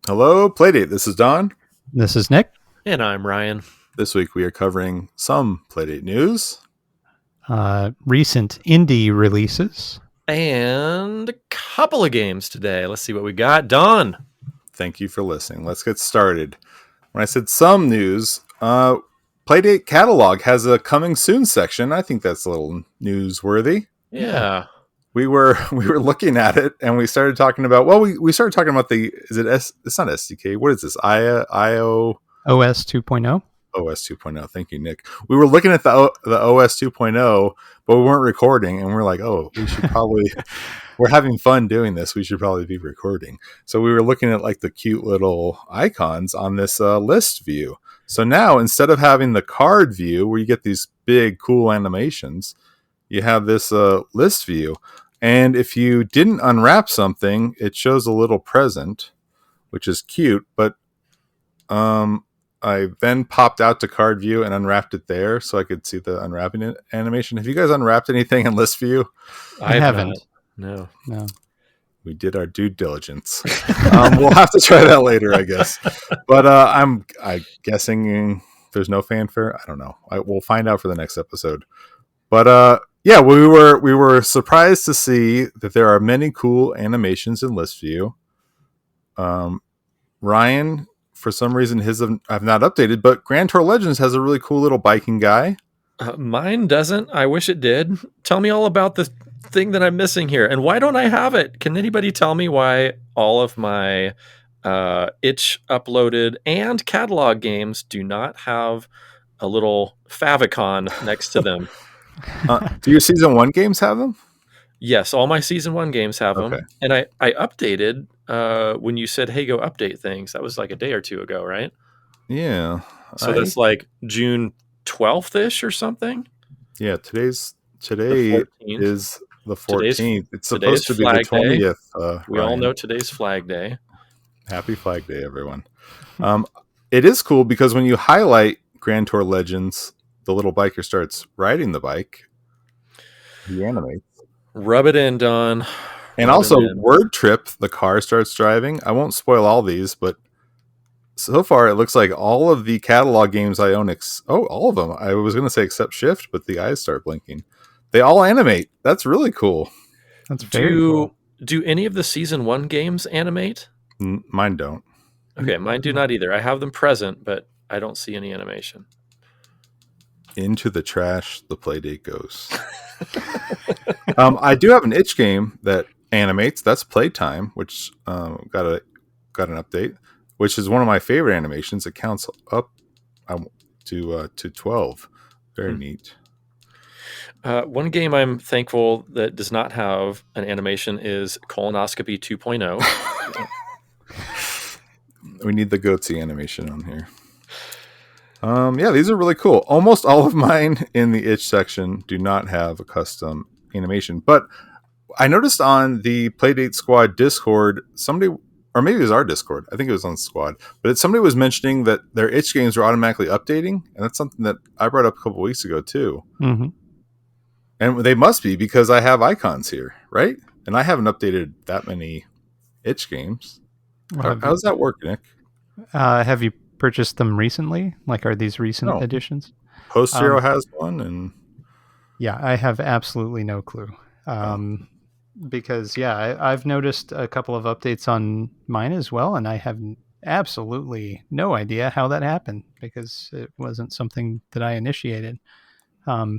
Hello, Playdate. This is Don. This is Nick. And I'm Ryan. This week we are covering some Playdate news. Recent indie releases. And a couple of games today. Let's see what we got. Don. Thank you for listening. Let's get started. When I said some news, Playdate Catalog has a coming soon section. I think that's a little newsworthy. Yeah. We were looking at it and we started talking about, we started talking about it's not SDK. What is this? IO OS 2.0. OS 2.0. Thank you, Nick. We were looking at the OS 2.0, but we weren't recording, and we're like, oh, we should probably, we're having fun doing this. We should probably be recording. So we were looking at like the cute little icons on this list view. So now instead of having the card view where you get these big cool animations, you have this list view. And if you didn't unwrap something, it shows a little present, which is cute, but I then popped out to card view and unwrapped it there so I could see the unwrapping animation. Have you guys unwrapped anything in list view? I haven't. No. We did our due diligence. We'll have to try that later, I guess. But I'm guessing there's no fanfare. I don't know. We'll find out for the next episode. But yeah, we were surprised to see that there are many cool animations in list view. Ryan, for some reason, I've not updated, but Grand Tour Legends has a really cool little biking guy. Mine doesn't. I wish it did. Tell me all about the thing that I'm missing here. And why don't I have it? Can anybody tell me why all of my itch uploaded and catalog games do not have a little favicon next to them? Do your Season 1 games have them? Yes, all my Season 1 games have them. Okay. And I updated when you said, hey, go update things. That was like a day or two ago, right? Yeah. So that's like June 12th-ish or something? Yeah, today is the 14th. It's supposed to be the 20th. We all know today's Flag Day. Happy Flag Day, everyone. It is cool because when you highlight Grand Tour Legends, the little biker starts riding the bike. He animates. Rub it in, Don. And also, Word Trip, the car starts driving. I won't spoil all these, but so far it looks like all of the catalog games I own, all of them. I was going to say except Shift, but the eyes start blinking. They all animate. That's really cool. That's very cool. Do any of the Season 1 games animate? Mine don't. Okay, mine do not either. I have them present, but I don't see any animation. Into the trash the Playdate goes. I do have an itch game that animates. That's Playtime, which got an update, which is one of my favorite animations. It counts up to 12. Very neat. One game I'm thankful that does not have an animation is Colonoscopy 2.0. We need the goatsy animation on here. Yeah, these are really cool. Almost all of mine in the itch section do not have a custom animation, but I noticed on the Playdate Squad Discord, somebody, or maybe it was our Discord, I think it was on Squad, but somebody was mentioning that their itch games were automatically updating, and that's something that I brought up a couple weeks ago too. Mm-hmm. And they must be because I have icons here, right? And I haven't updated that many itch games. How's that work, Nick? Have you purchased them recently? Like, are these recent additions? Post Zero has one, and yeah, I have absolutely no clue. Because I've noticed a couple of updates on mine as well, and I have absolutely no idea how that happened because it wasn't something that I initiated. I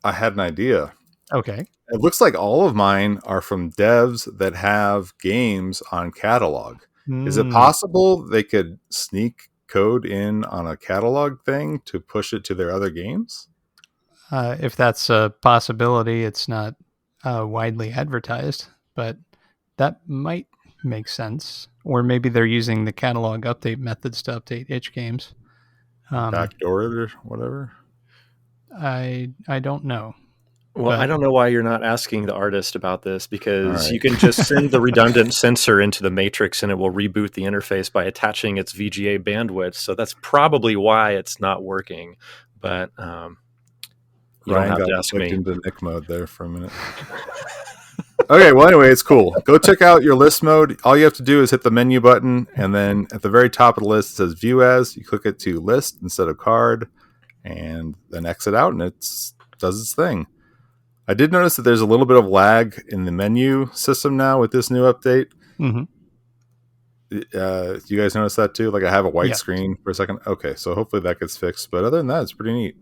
had an idea. Okay. It looks like all of mine are from devs that have games on catalog. Is it possible they could sneak code in on a catalog thing to push it to their other games? If that's a possibility, it's not widely advertised, but that might make sense. Or maybe they're using the catalog update methods to update itch games. Backdoor it or whatever? I don't know. Well, I don't know why you're not asking the artist about this, because you can just send the redundant sensor into the matrix and it will reboot the interface by attaching its VGA bandwidth. So that's probably why it's not working. But you don't have to ask me. Into Nick mode there for a minute. Okay, well, anyway, it's cool. Go check out your list mode. All you have to do is hit the menu button, and then at the very top of the list it says View As. You click it to List instead of Card, and then exit out, and it does its thing. I did notice that there's a little bit of lag in the menu system now with this new update. Mm-hmm. You guys notice that too? Like I have a white Yeah. screen for a second. Okay, so hopefully that gets fixed. But other than that, it's pretty neat.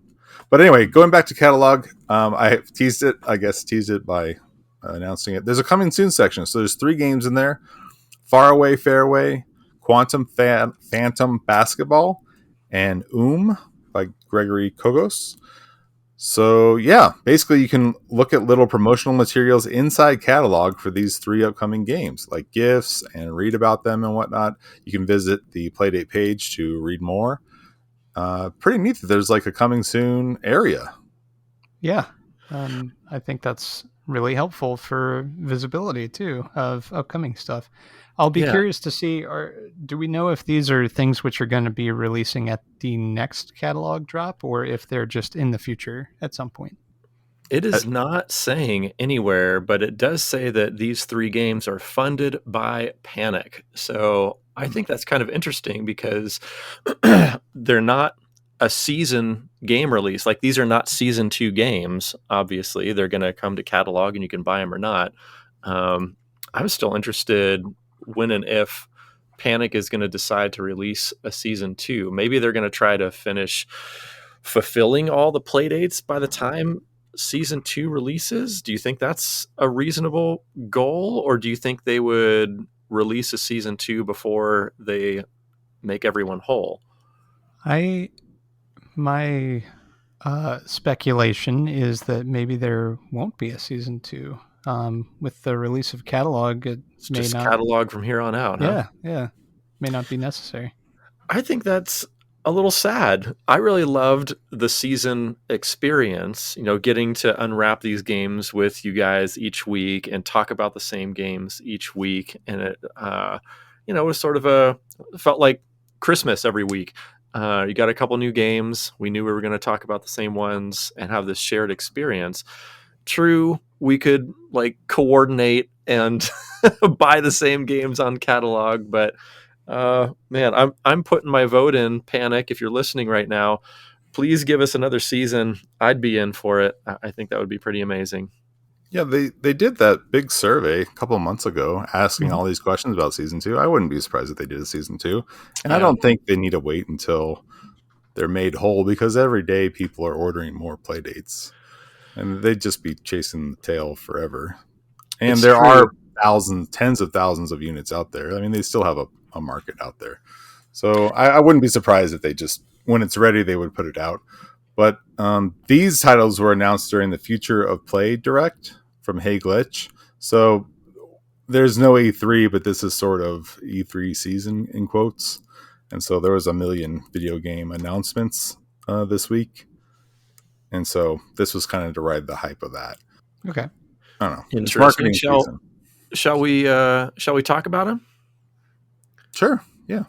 But anyway, going back to catalog, I teased it by announcing it. There's a coming soon section. So there's 3 games in there: Far Away Fairway, Phantom Basketball, and by Gregory Kogos. So yeah, basically you can look at little promotional materials inside catalog for these 3 upcoming games, like GIFs, and read about them and whatnot. You can visit the Playdate page to read more. Pretty neat that there's like a coming soon area. Yeah. I think that's really helpful for visibility too of upcoming stuff. I'll be curious to see, do we know if these are things which are going to be releasing at the next catalog drop, or if they're just in the future at some point? It is not saying anywhere, but it does say that these 3 games are funded by Panic. So I think that's kind of interesting because they're not a season game release. Like these are not season 2 games. Obviously, they're going to come to catalog and you can buy them or not. I'm still interested when and if Panic is going to decide to release a season 2. Maybe they're going to try to finish fulfilling all the playdates by the time season 2 releases. Do you think that's a reasonable goal, or do you think they would release a season 2 before they make everyone whole? My speculation is that maybe there won't be a season 2. With the release of catalog, It's just catalog from here on out. Yeah, may not be necessary. I think that's a little sad. I really loved the season experience, getting to unwrap these games with you guys each week and talk about the same games each week. And it, was sort of felt like Christmas every week. You got a couple new games. We knew we were going to talk about the same ones and have this shared experience. True, we could coordinate and buy the same games on catalog, but man, I'm putting my vote in. Panic, if you're listening right now, please give us another season. I'd be in for it. I think that would be pretty amazing. Yeah, they did that big survey a couple of months ago asking all these questions about season 2. I wouldn't be surprised if they did a season 2. And I don't think they need to wait until they're made whole, because every day people are ordering more play dates. And they'd just be chasing the tail forever. And It's there true. are tens of thousands of units out there. I mean, they still have a market out there. So I wouldn't be surprised if they just, when it's ready, they would put it out. But these titles were announced during the Future of Play Direct from Hey Glitch. So there's no E3, but this is sort of E3 season in quotes. And so there was a million video game announcements this week. And so this was kind of to ride the hype of that. Okay. I don't know. It's Interesting. marketing season. Shall we talk about them? Sure. Yeah.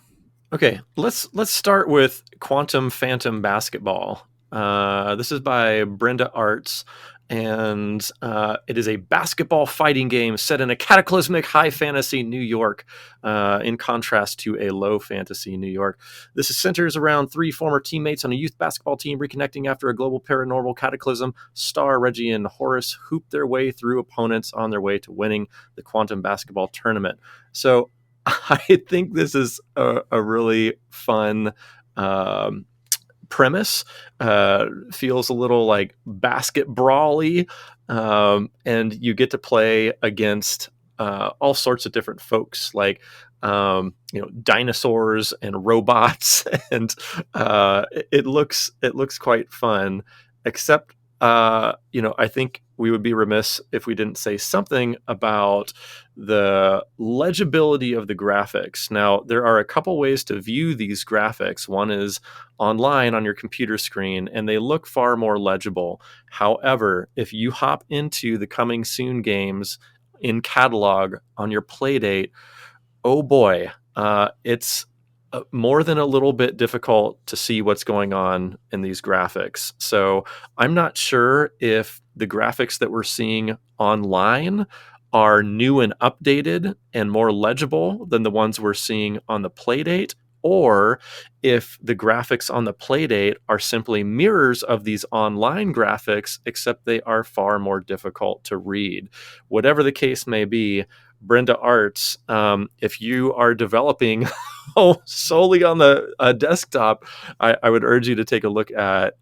Okay, let's start with Quantum Phantom Basketball. This is by Brenda Arts, and it is a basketball fighting game set in a cataclysmic high fantasy New York, in contrast to a low fantasy New York. This centers around 3 former teammates on a youth basketball team reconnecting after a global paranormal cataclysm. Star, Reggie, and Horace hoop their way through opponents on their way to winning the Quantum Basketball Tournament. So I think this is a really fun premise. Feels a little like basket brawly, and you get to play against all sorts of different folks, like dinosaurs and robots, and it looks quite fun. Except, I think we would be remiss if we didn't say something about the legibility of the graphics. Now, there are a couple ways to view these graphics. One is online on your computer screen, and they look far more legible. However, if you hop into the coming soon games in catalog on your Playdate, oh boy, it's more than a little bit difficult to see what's going on in these graphics. So I'm not sure if the graphics that we're seeing online are new and updated and more legible than the ones we're seeing on the Playdate, or if the graphics on the Playdate are simply mirrors of these online graphics, except they are far more difficult to read. Whatever the case may be, Brenda Arts, if you are developing solely on the desktop, I would urge you to take a look at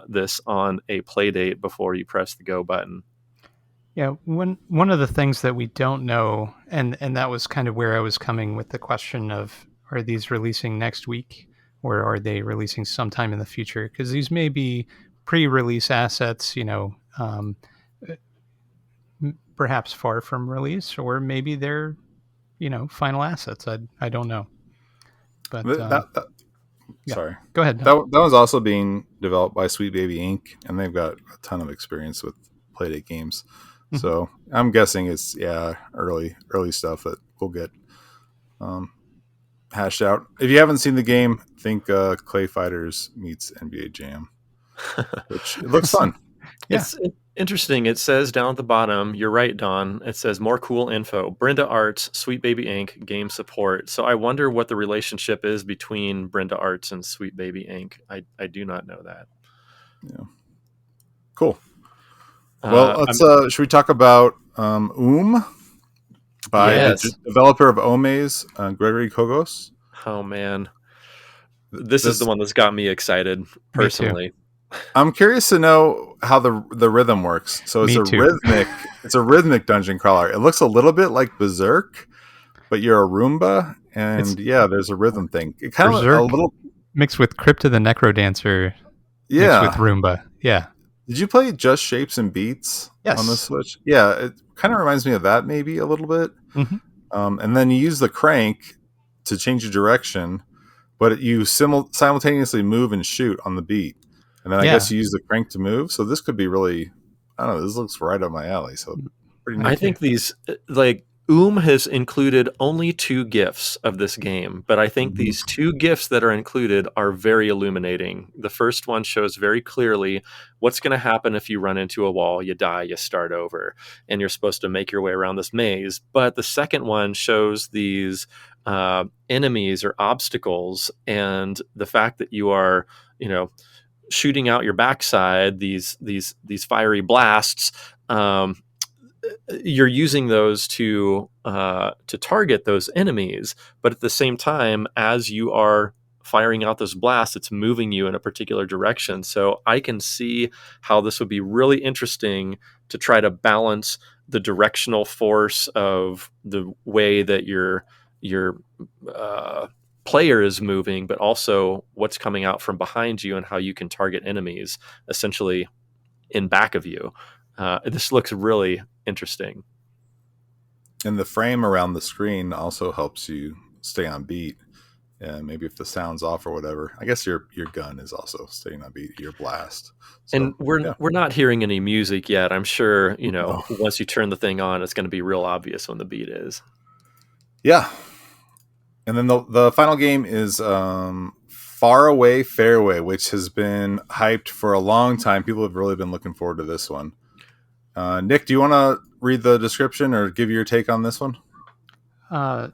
this on a Playdate before you press the go button. Yeah, one of the things that we don't know, and that was kind of where I was coming with the question of, are these releasing next week or are they releasing sometime in the future? Because these may be pre-release assets, perhaps far from release, or maybe they're, final assets. I don't know. But That yeah. Sorry. Go ahead. That was also being developed by Sweet Baby Inc., and they've got a ton of experience with Playdate games. Mhm. So I'm guessing it's early stuff that we'll get hashed out. If you haven't seen the game, think Clay Fighters meets NBA Jam, which it looks fun. Yeah. It's interesting. It says down at the bottom, you're right, Don. It says more cool info. Brenda Arts, Sweet Baby Inc., game support. So I wonder what the relationship is between Brenda Arts and Sweet Baby Inc. I do not know that. Yeah. Cool. Well, let's. Should we talk about by the developer of Omaze, Gregory Kogos? Oh man, this is the one that's got me excited personally. I'm curious to know how the rhythm works. So it's a rhythmic dungeon crawler. It looks a little bit like Berserk, but you're a Roomba, and there's a rhythm thing. It kind of a little mixed with Crypta the Necrodancer. Yeah, mixed with Roomba. Yeah. Did you play Just Shapes and Beats on the Switch? Yeah, it kind of reminds me of that maybe a little bit. Mm-hmm. And then you use the crank to change your direction, but you simultaneously move and shoot on the beat. And then I guess you use the crank to move. So this could be really, I don't know, this looks right up my alley. So pretty neat. I think these, has included only 2 GIFs of this game, but I think these 2 GIFs that are included are very illuminating. The first one shows very clearly what's going to happen if you run into a wall, you die, you start over, and you're supposed to make your way around this maze. But the second one shows these enemies or obstacles, and the fact that you are, shooting out your backside, these fiery blasts. You're using those to target those enemies, but at the same time, as you are firing out those blasts, it's moving you in a particular direction. So I can see how this would be really interesting to try to balance the directional force of the way that your player is moving, but also what's coming out from behind you and how you can target enemies essentially in back of you. This looks really interesting. And the frame around the screen also helps you stay on beat. Maybe if the sound's off or whatever. I guess your gun is also staying on beat, your blast. So, and we're not hearing any music yet. I'm sure, once you turn the thing on, it's going to be real obvious when the beat is. Yeah. And then the final game is Faraway Fairway, which has been hyped for a long time. People have really been looking forward to this one. Nick, do you want to read the description or give your take on this one?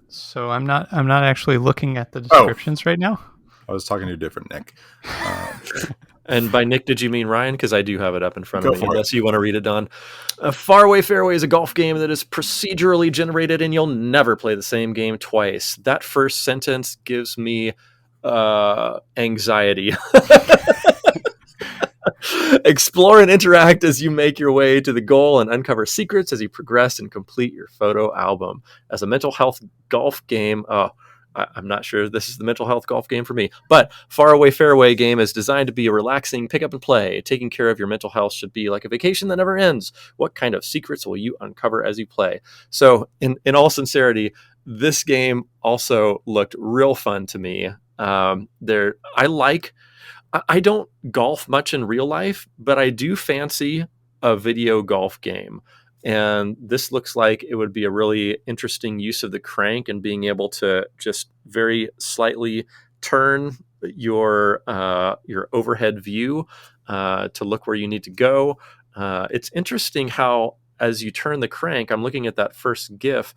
So I'm not actually looking at the descriptions right now. I was talking to a different Nick. And by Nick, did you mean Ryan? Because I do have it up in front of me. Unless you want to read it, Don. Faraway Fairway is a golf game that is procedurally generated, and you'll never play the same game twice. That first sentence gives me anxiety. Explore and interact as you make your way to the goal and uncover secrets as you progress and complete your photo album. As a mental health golf game, I'm not sure this is the mental health golf game for me, but Faraway Fairway game is designed to be a relaxing pick up and play. Taking care of your mental health should be like a vacation that never ends. What kind of secrets will you uncover as you play? So in all sincerity, this game also looked real fun to me. I don't golf much in real life, but I do fancy a video golf game. And this looks like it would be a really interesting use of the crank and being able to just very slightly turn your overhead view to look where you need to go. It's interesting how as you turn the crank, I'm looking at that first GIF,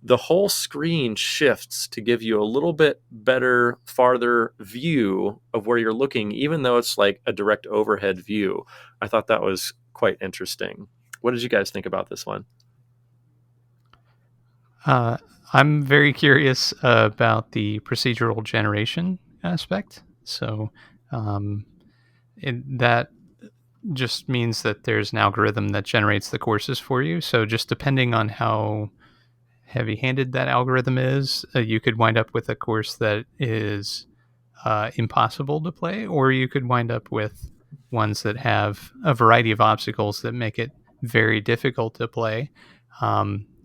the whole screen shifts to give you a little bit better, farther view of where you're looking, even though it's like a direct overhead view. I thought that was quite interesting. What did you guys think about this one? I'm very curious about the procedural generation aspect. So that just means that there's an algorithm that generates the courses for you. So just depending on how heavy-handed that algorithm is, you could wind up with a course that is impossible to play, or you could wind up with ones that have a variety of obstacles that make it very difficult to play.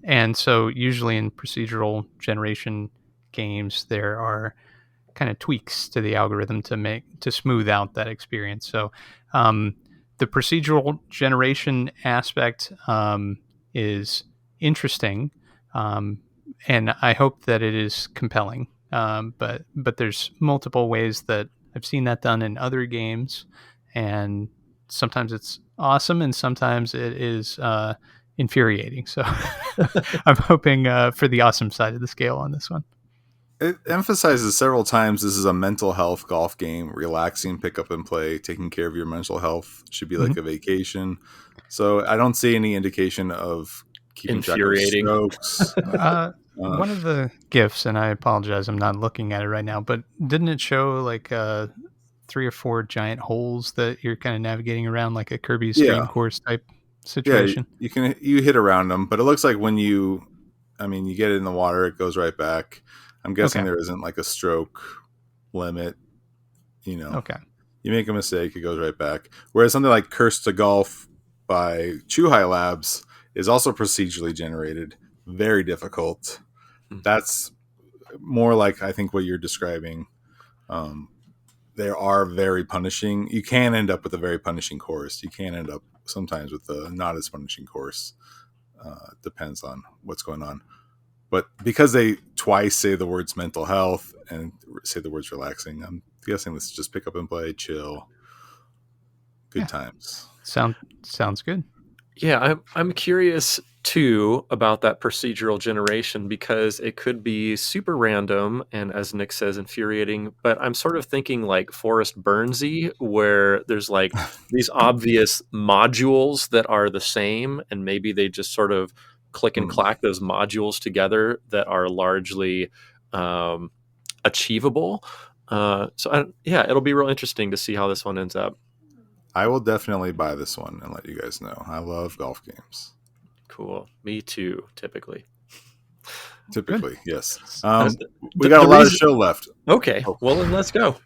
And so usually in procedural generation games, there are kind of tweaks to the algorithm to smooth out that experience. So the procedural generation aspect is interesting, and I hope that it is compelling. But there's multiple ways that I've seen that done in other games, and sometimes it's awesome, and sometimes it is infuriating. So I'm hoping for the awesome side of the scale on this one. It emphasizes several times this is a mental health golf game, relaxing, pick up and play, taking care of your mental health. Should be like a vacation. So I don't see any indication of keeping track of strokes. One of the GIFs, and I apologize, I'm not looking at it right now, but didn't it show like 3 or 4 giant holes that you're kind of navigating around, like a Kirby's Dream Course type situation? Yeah, you hit around them, but it looks like when you get it in the water, it goes right back. I'm guessing there isn't like a stroke limit, Okay. You make a mistake, it goes right back. Whereas something like Curse to Golf by Chuhai Labs is also procedurally generated, very difficult. That's more like, I think, what you're describing. They are very punishing. You can end up with a very punishing course. You can end up sometimes with a not as punishing course. Depends on what's going on. But because they twice say the words mental health and say the words relaxing, I'm guessing this is just pick up and play, chill, good times. Sounds good. Yeah, I'm curious too about that procedural generation, because it could be super random and, as Nick says, infuriating. But I'm sort of thinking like Forrest Burnsy, where there's like these obvious modules that are the same, and maybe they just sort of click and clack those modules together that are largely achievable. It'll be real interesting to see how this one ends up. I will definitely buy this one and let you guys know. I love golf games. Cool. Me too, typically. Typically, yes. We got a lot of show left. Okay, well then let's go.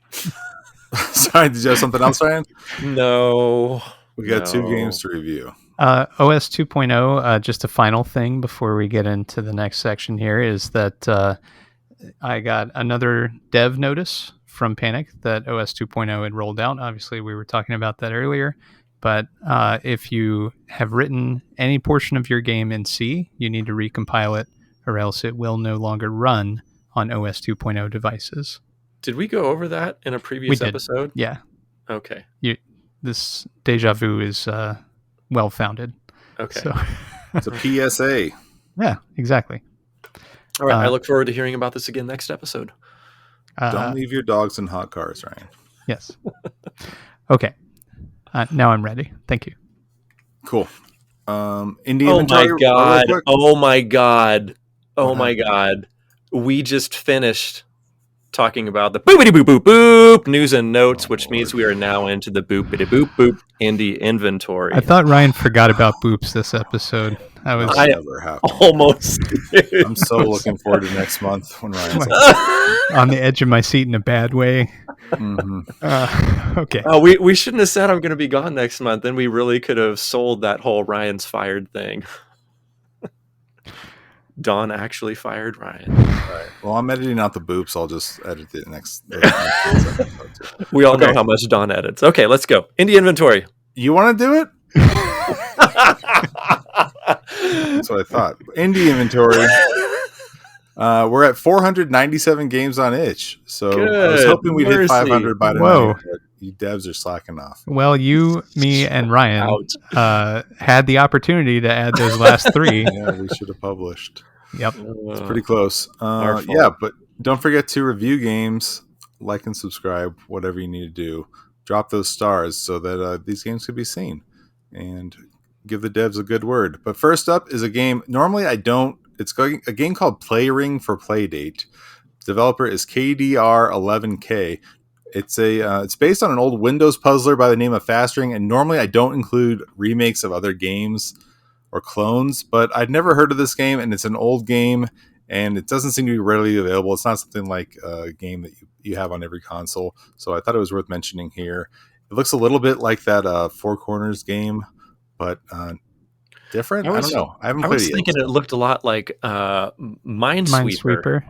Sorry, did you have something else, Ryan? No. We got 2 games to review. OS 2.0, just a final thing before we get into the next section here, is that I got another dev notice from Panic that OS 2.0 had rolled out. Obviously, we were talking about that earlier. But if you have written any portion of your game in C, you need to recompile it, or else it will no longer run on OS 2.0 devices. Did we go over that in a previous episode? Yeah. Okay. This deja vu is well-founded. Okay. So. It's a PSA. Yeah, exactly. All right. I look forward to hearing about this again next episode. Don't leave your dogs in hot cars, Ryan. Yes. Okay. Now I'm ready. Thank you. Cool. Indie inventory. Oh my god. We just finished talking about the boopity boop boop boop news and notes, which means we are now into the boopity boop boop indie inventory. I thought Ryan forgot about boops this episode. I almost did. I'm so looking forward to next month when Ryan's on the edge of my seat in a bad way. Okay. Oh, we shouldn't have said I'm going to be gone next month. Then we really could have sold that whole Ryan's fired thing. Don actually fired Ryan. All right. Well, I'm editing out the boops. I'll just edit it next episode. We all know how much Don edits. Okay, let's go. Indie inventory. You want to do it? That's what I thought. Indie inventory. We're at 497 games on itch. So I was hoping we'd hit 500 by tonight. Whoa. You devs are slacking off. Well, you, me, and Ryan Out. had the opportunity to add those last 3. Yeah, we should have published. Yep. It's pretty close. Our fault. Yeah, but don't forget to review games, like and subscribe, whatever you need to do. Drop those stars so that these games can be seen, and give the devs a good word. But first up is a game. Normally, I don't. It's a game called Playring for Playdate. Developer is KDR11K. It's based on an old Windows puzzler by the name of Fastring, and normally I don't include remakes of other games or clones, but I'd never heard of this game, and it's an old game, and it doesn't seem to be readily available. It's not something like a game that you have on every console, so I thought it was worth mentioning here. It looks a little bit like that Four Corners game, but different. I don't know. I haven't played it yet. I was thinking it looked a lot like Minesweeper.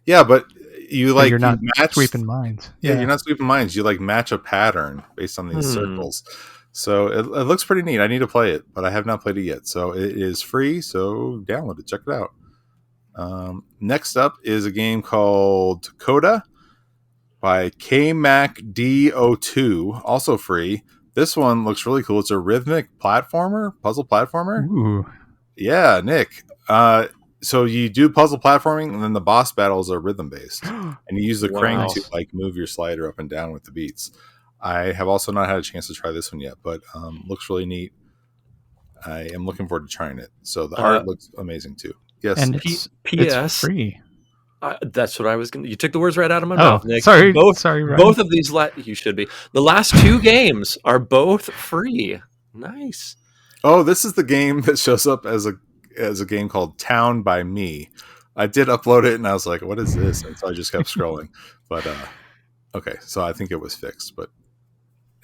Yeah, but you're not match sweeping mines. Yeah, you're not sweeping mines. You match a pattern based on these circles. So it looks pretty neat. I need to play it, but I have not played it yet. So it is free, so download it. Check it out. Next up is a game called Coda by KMacD02, also free. This one looks really cool. It's a rhythmic puzzle platformer. Ooh. Yeah, Nick. So you do puzzle platforming, and then the boss battles are rhythm based, and you use the crank to move your slider up and down with the beats. I have also not had a chance to try this one yet, but looks really neat. I am looking forward to trying it. So the art looks amazing too. Yes. And it's free. That's what I was going to... You took the words right out of my mouth, Nick. Sorry, Ryan. Both of these... You should be. The last 2 games are both free. Nice. Oh, this is the game that shows up as a game called Town by Me. I did upload it, and I was like, what is this? And so I just kept scrolling. But, okay, so I think it was fixed. But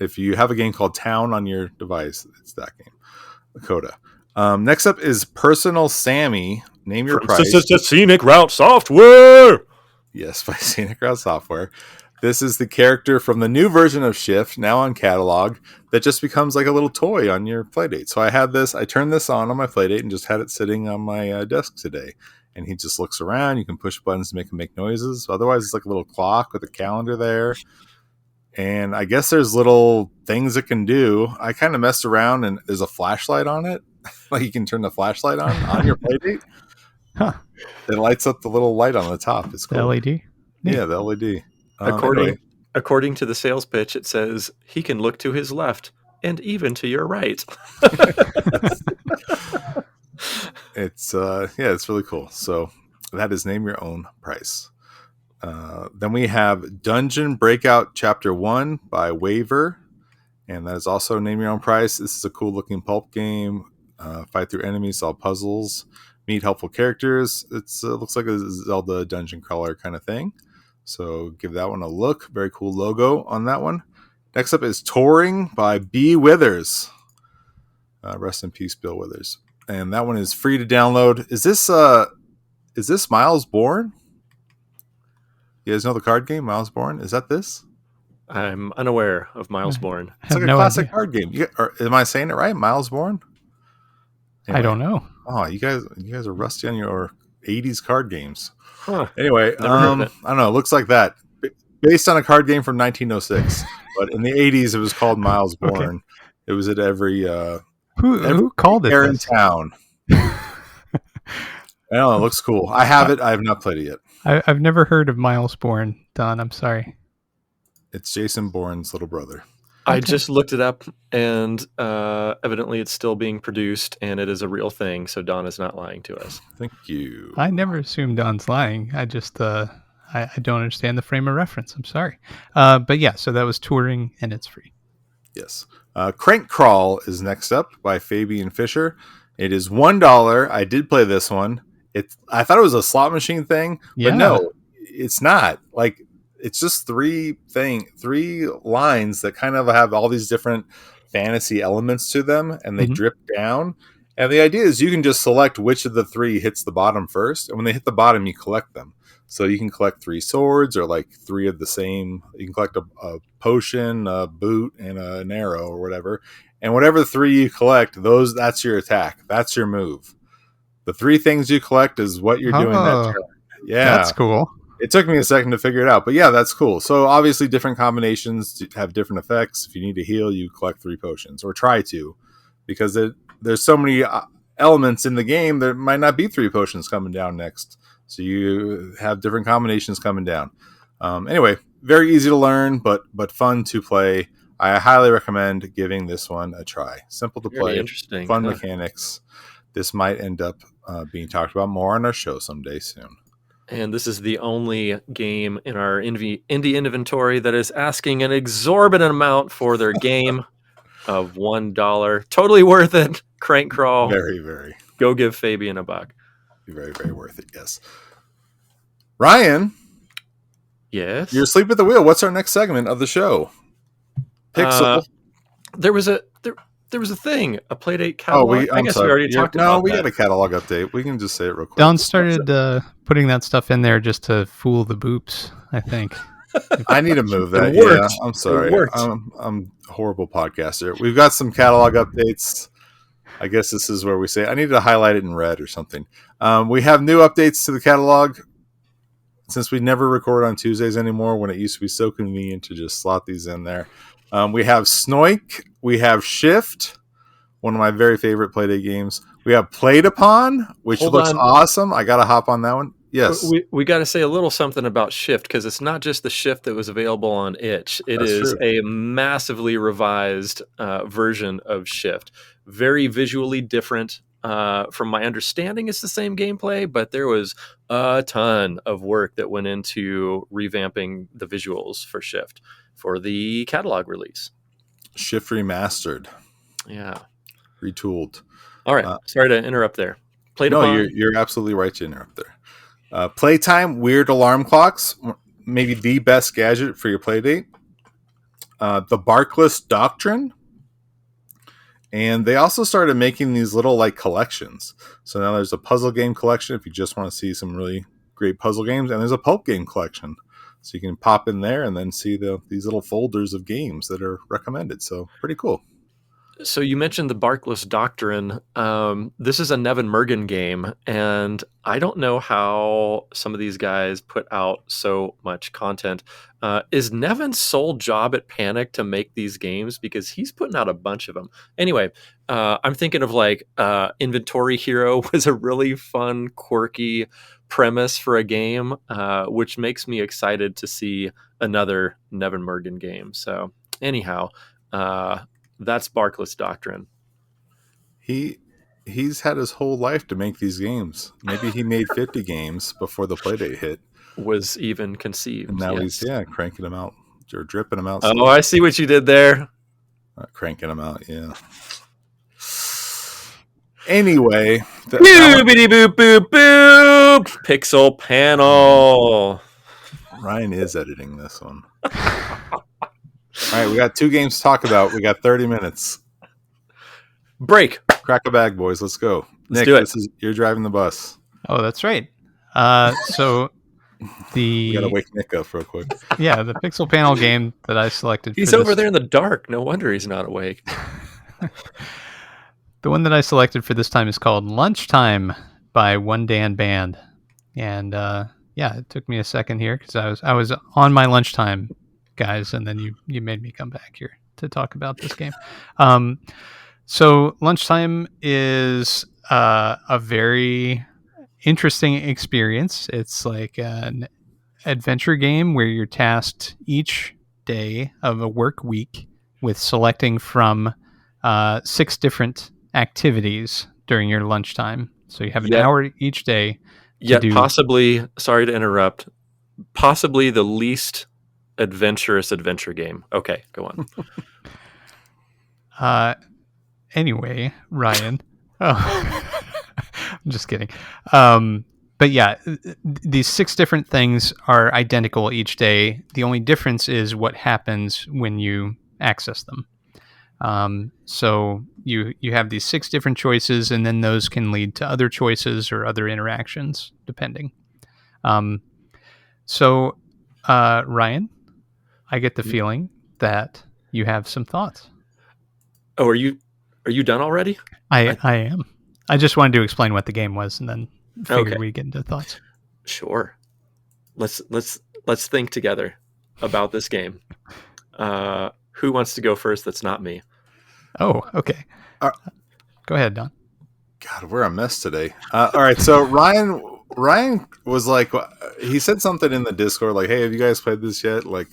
if you have a game called Town on your device, it's that game. Coda. Next up is Personal Sammy. Name your price. This is Scenic Route Software. Yes, by Scenic Route Software. This is the character from the new version of Shift, now on catalog, that just becomes like a little toy on your Playdate. So I had this. I turned this on my Playdate and just had it sitting on my desk today. And he just looks around. You can push buttons to make him make noises. Otherwise, it's like a little clock with a calendar there. And I guess there's little things it can do. I kind of messed around, and there's a flashlight on it. Like you can turn the flashlight on your Playdate. Huh. It lights up the little light on the top. It's cool. The LED? Yeah, the LED. According to the sales pitch, it says he can look to his left and even to your right. It's really cool. So that is Name Your Own Price. Then we have Dungeon Breakout Chapter 1 by Waver, and that is also Name Your Own Price. This is a cool looking pulp game. Fight through enemies, solve puzzles, meet helpful characters. It looks like a Zelda dungeon crawler kind of thing. So give that one a look. Very cool logo on that one. Next up is Touring by B. Withers. Rest in peace, Bill Withers. And that one is free to download. Is this Miles Born? You guys know the card game, Miles Born? Is that this? I'm unaware of Miles Born. It's like a classic card game. Am I saying it right? Miles Born? Anyway. I don't know. Oh, you guys are rusty on your 80s card games. Huh. Anyway, I don't know. It looks like that. Based on a card game from 1906. But in the 80s, it was called Miles Born. Okay. It was at every who called it in town. I don't know. It looks cool. I have it. I have not played it yet. I've never heard of Miles Bourne, Don. I'm sorry. It's Jason Bourne's little brother. I just looked it up, and evidently it's still being produced, and it is a real thing, so Don is not lying to us. Thank you. I never assumed Don's lying. I just I don't understand the frame of reference. I'm sorry. But yeah, so that was Touring, and it's free. Yes. Crank Crawl is next up by Fabian Fisher. It is $1. I did play this one. I thought it was a slot machine thing, but no, it's not. Like, it's just three lines that kind of have all these different fantasy elements to them, and they drip down. And the idea is you can just select which of the 3 hits the bottom first, and when they hit the bottom, you collect them. So you can collect 3 swords, or like 3 of the same. You can collect a potion, a boot, and an arrow, or whatever. And whatever 3 you collect, that's your attack. That's your move. The 3 things you collect is what you're doing that turn. Yeah, that's cool. It took me a second to figure it out, but yeah, that's cool. So obviously different combinations have different effects. If you need to heal, you collect 3 potions or try to, because there's so many elements in the game. There might not be 3 potions coming down next. So you have different combinations coming down. Anyway, very easy to learn, but fun to play. I highly recommend giving this one a try. Simple to Very play, interesting. fun mechanics. This might end up being talked about more on our show someday soon. And this is the only game in our indie inventory that is asking an exorbitant amount for their game of $1. Totally worth it. Crank crawl. Very, very. Go give Fabian a buck. Very, very worth it, yes. Ryan? Yes? You're asleep at the wheel. What's our next segment of the show? Pixel. There was a thing, a Playdate catalog. I guess we already talked about No, we that. got a catalog update. We can just say it real quick. Don started putting that stuff in there just to fool the boops, I think. I need to move that. It worked. Yeah, I'm sorry. It worked. I'm a horrible podcaster. We've got some catalog updates. I guess this is where we say I need to highlight it in red or something. We have new updates to the catalog. Since we never record on Tuesdays anymore, when it used to be so convenient to just slot these in there. We have Snoik. We have Shift, one of my very favorite Playdate games. We have Played Upon, which looks awesome. I got to hop on that one. Yes. We got to say a little something about Shift, because it's not just the Shift that was available on itch. It That's is true. a massively revised version of Shift. Very visually different. From my understanding, it's the same gameplay, but there was a ton of work that went into revamping the visuals for Shift for the catalog release. Shift Remastered. Yeah. Retooled. All right. Sorry to interrupt there. You're absolutely right to interrupt there. Playtime Weird Alarm Clocks. Maybe the best gadget for your Playdate. The Barkless Doctrine. And they also started making these little like collections. So now there's a puzzle game collection if you just want to see some really great puzzle games. And there's a pulp game collection. So you can pop in there and then see these little folders of games that are recommended. So pretty cool. So you mentioned the Barkless Doctrine. This is a Nevin Mergen game, and I don't know how some of these guys put out so much content. Is Nevin's sole job at Panic to make these games? Because he's putting out a bunch of them. Anyway, I'm thinking of like Inventory Hero was a really fun, quirky premise for a game, which makes me excited to see another Nevin Mergen game. So anyhow, that's Barkless Doctrine. He's had his whole life to make these games. Maybe he made 50 games before the Playdate hit. Was even conceived. And now he's cranking them out or dripping them out. Oh, I see what you did there. Cranking them out, yeah. Anyway, boopity boop boop boop. Pixel panel. Ryan is editing this one. All right, we got 2 games to talk about. We got 30 minutes. Break. Crack a bag, boys. Let's go. Let's Nick, do it. You're driving the bus. Oh, that's right. So We got to wake Nick up real quick. Yeah, the Pixel Panel game that I selected. He's over there in the dark. No wonder he's not awake. The one that I selected for this time is called Lunchtime by onedanband. And it took me a second here because I was on my lunchtime, guys, and then you made me come back here to talk about this game. So Lunchtime is a very interesting experience. It's like an adventure game where you're tasked each day of a work week with selecting from 6 different activities during your lunchtime. So you have an hour each day. Possibly, sorry to interrupt, possibly the least adventurous adventure game. Okay, go on. Anyway, Ryan. Oh, I'm just kidding. But yeah, these 6 different things are identical each day. The only difference is what happens when you access them. So you have these 6 different choices, and then those can lead to other choices or other interactions, depending. So Ryan, I get the feeling that you have some thoughts. Oh, are you done already? I am. I just wanted to explain what the game was, and then figured we'd get into thoughts. Sure. let's think together about this game. Who wants to go first? That's not me. Oh, okay. Uh, Go ahead, Don. God, we're a mess today. All right, so Ryan was like, he said something in the Discord like, "Hey, have you guys played this yet?" Like,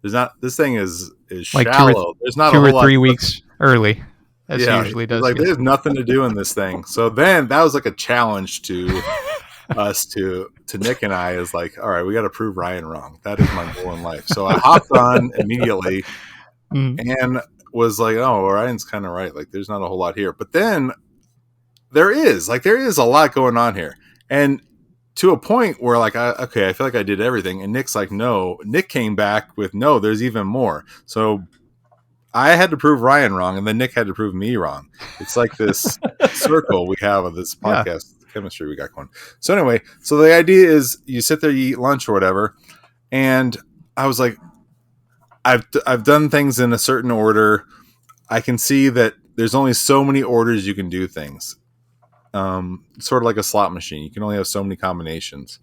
this thing is Like shallow. There's not a two or whole lot. 3 weeks early, as Yeah, usually he's does. like, get. there's nothing to do in this thing. So then that was like a challenge to us to Nick and I, is like, all right, we got to prove Ryan wrong. That is my goal in life. So I hopped on immediately and was like, oh, Ryan's kind of right. Like, there's not a whole lot here. But then there is a lot going on here. And to a point where like, I feel like I did everything. And Nick's like, no. Nick came back with, no, there's even more. So I had to prove Ryan wrong, and then Nick had to prove me wrong. It's like this circle we have of this podcast chemistry we got going. So anyway, so the idea is you sit there, you eat lunch or whatever, and I was like, I've done things in a certain order. I can see that there's only so many orders you can do things. Sort of like a slot machine. You can only have so many combinations.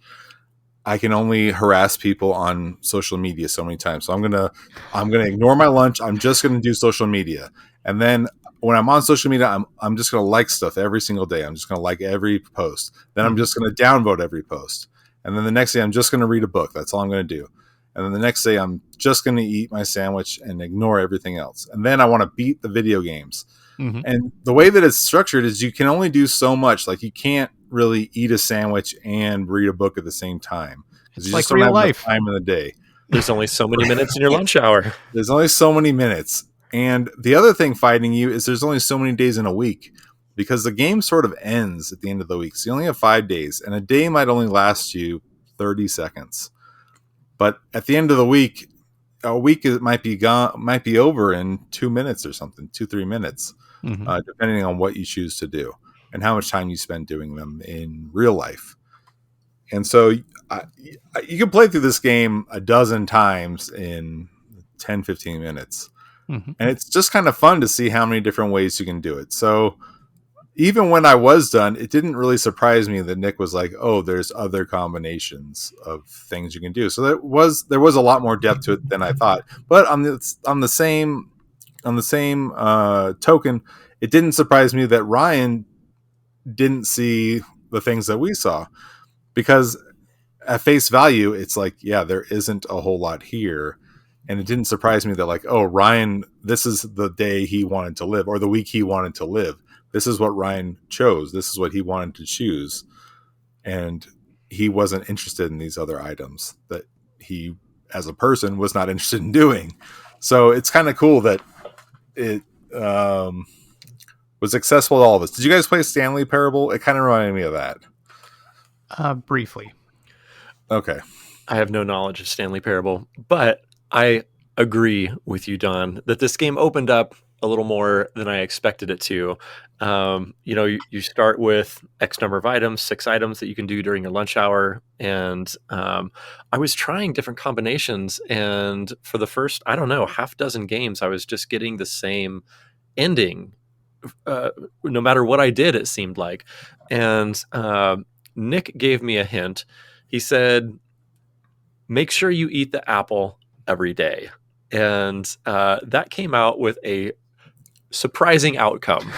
I can only harass people on social media so many times. So I'm gonna ignore my lunch. I'm just gonna do social media, and then when I'm on social media, I'm just gonna like stuff every single day. I'm just gonna like every post. Then I'm just gonna downvote every post, and then the next day I'm just gonna read a book. That's all I'm gonna do. And then the next day I'm just gonna eat my sandwich and ignore everything else. And then I want to beat the video games. Mm-hmm. And the way that it's structured is you can only do so much. Like, you can't really eat a sandwich and read a book at the same time. It's like real life. Time in the day. There's only so many minutes in your lunch hour. There's only so many minutes. And the other thing fighting you is there's only so many days in a week, because the game sort of ends at the end of the week. So you only have 5 days, and a day might only last you 30 seconds. But at the end of the week, a week might be over in 2 minutes or something, 2-3 minutes. Mm-hmm. Depending on what you choose to do and how much time you spend doing them in real life. And so you can play through this game a dozen times in 10-15 minutes. Mm-hmm. And it's just kind of fun to see how many different ways you can do it. So even when I was done, it didn't really surprise me that Nick was like, oh, there's other combinations of things you can do. So there was a lot more depth to it than I thought. But on the same token, it didn't surprise me that Ryan didn't see the things that we saw, because at face value, it's like, yeah, there isn't a whole lot here. And it didn't surprise me that, like, oh, Ryan, this is the day he wanted to live, or the week he wanted to live. This is what Ryan chose. This is what he wanted to choose. And he wasn't interested in these other items that he, as a person, was not interested in doing. So it's kind of cool that it was accessible to all of us. Did you guys play Stanley Parable? It kind of reminded me of that. Briefly. Okay. I have no knowledge of Stanley Parable, but I agree with you, Don, that this game opened up a little more than I expected it to. You start with X number of items, 6 items that you can do during your lunch hour. And I was trying different combinations. And for the first, I don't know, half dozen games, I was just getting the same ending. No matter what I did, it seemed like. And Nick gave me a hint. He said, make sure you eat the apple every day. And that came out with a surprising outcome.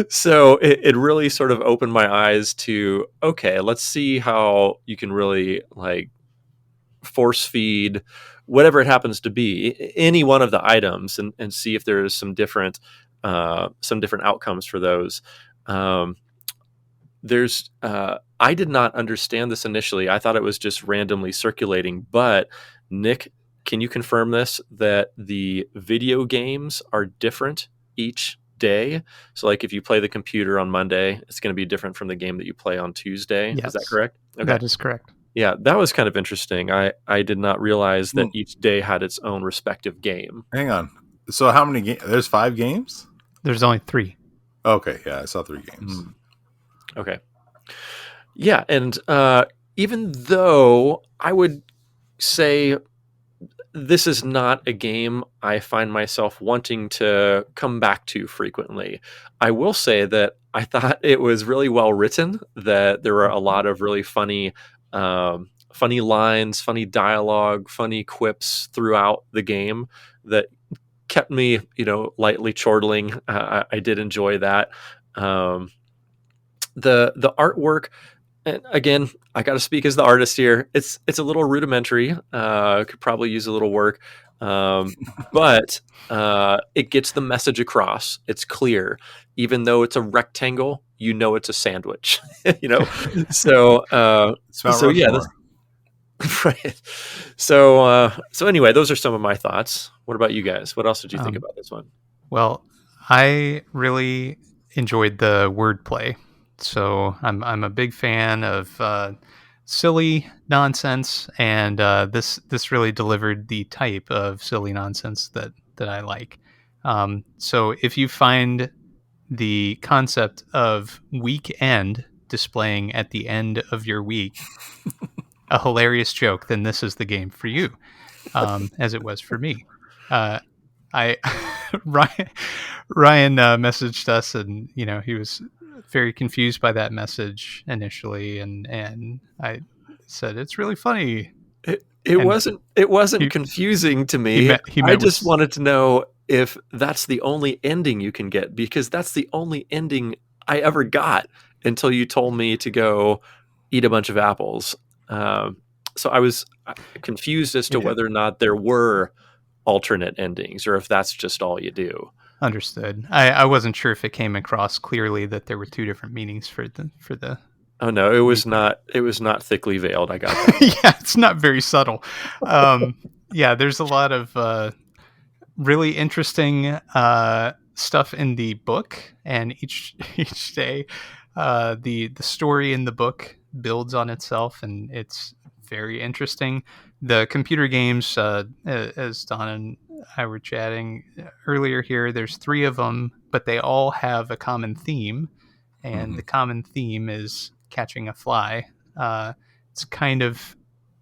So it really sort of opened my eyes to, okay, let's see how you can really like force feed whatever it happens to be, any one of the items, and see if there's some different outcomes for those. I did not understand this initially. I thought it was just randomly circulating, but Nick, can you confirm this, that the video games are different each day? So like if you play the computer on Monday, it's going to be different from the game that you play on Tuesday. Yes, is that correct? Okay. That is correct. Yeah, that was kind of interesting. I did not realize that each day had its own respective game. Hang on. So how many games? There's 5 games? There's only 3. Okay, yeah, I saw 3 games. Okay. Yeah, and even though I would say this is not a game I find myself wanting to come back to frequently, I will say that I thought it was really well written, that there were a lot of really funny funny lines, funny dialogue, funny quips throughout the game that kept me, lightly chortling. I did enjoy that. The artwork, and again, I got to speak as the artist here. It's a little rudimentary. Could probably use a little work, but it gets the message across. It's clear, even though it's a rectangle. It's a sandwich. So It's Mount so yeah, Rushmore. right. So anyway, those are some of my thoughts. What about you guys? What else did you think about this one? Well, I really enjoyed the wordplay. So I'm a big fan of silly nonsense, and this really delivered the type of silly nonsense that I like. So if you find the concept of weekend displaying at the end of your week a hilarious joke, then this is the game for you, as it was for me. I Ryan messaged us, and he was very confused by that message initially, and I said it's really funny. It And wasn't he, confusing to he me. met he I met just with wanted to know if that's the only ending you can get, because that's the only ending I ever got until you told me to go eat a bunch of apples. So I was confused as to whether or not there were alternate endings, or if that's just all you do. Understood. I wasn't sure if it came across clearly that there were two different meanings for the. Oh no, it was not thickly veiled. I got that. Yeah, it's not very subtle. Yeah, there's a lot of really interesting stuff in the book, and each day, the story in the book builds on itself, and it's very interesting. The computer games, as Don and I were chatting earlier here, there's 3 of them, but they all have a common theme, and the common theme is catching a fly. It's kind of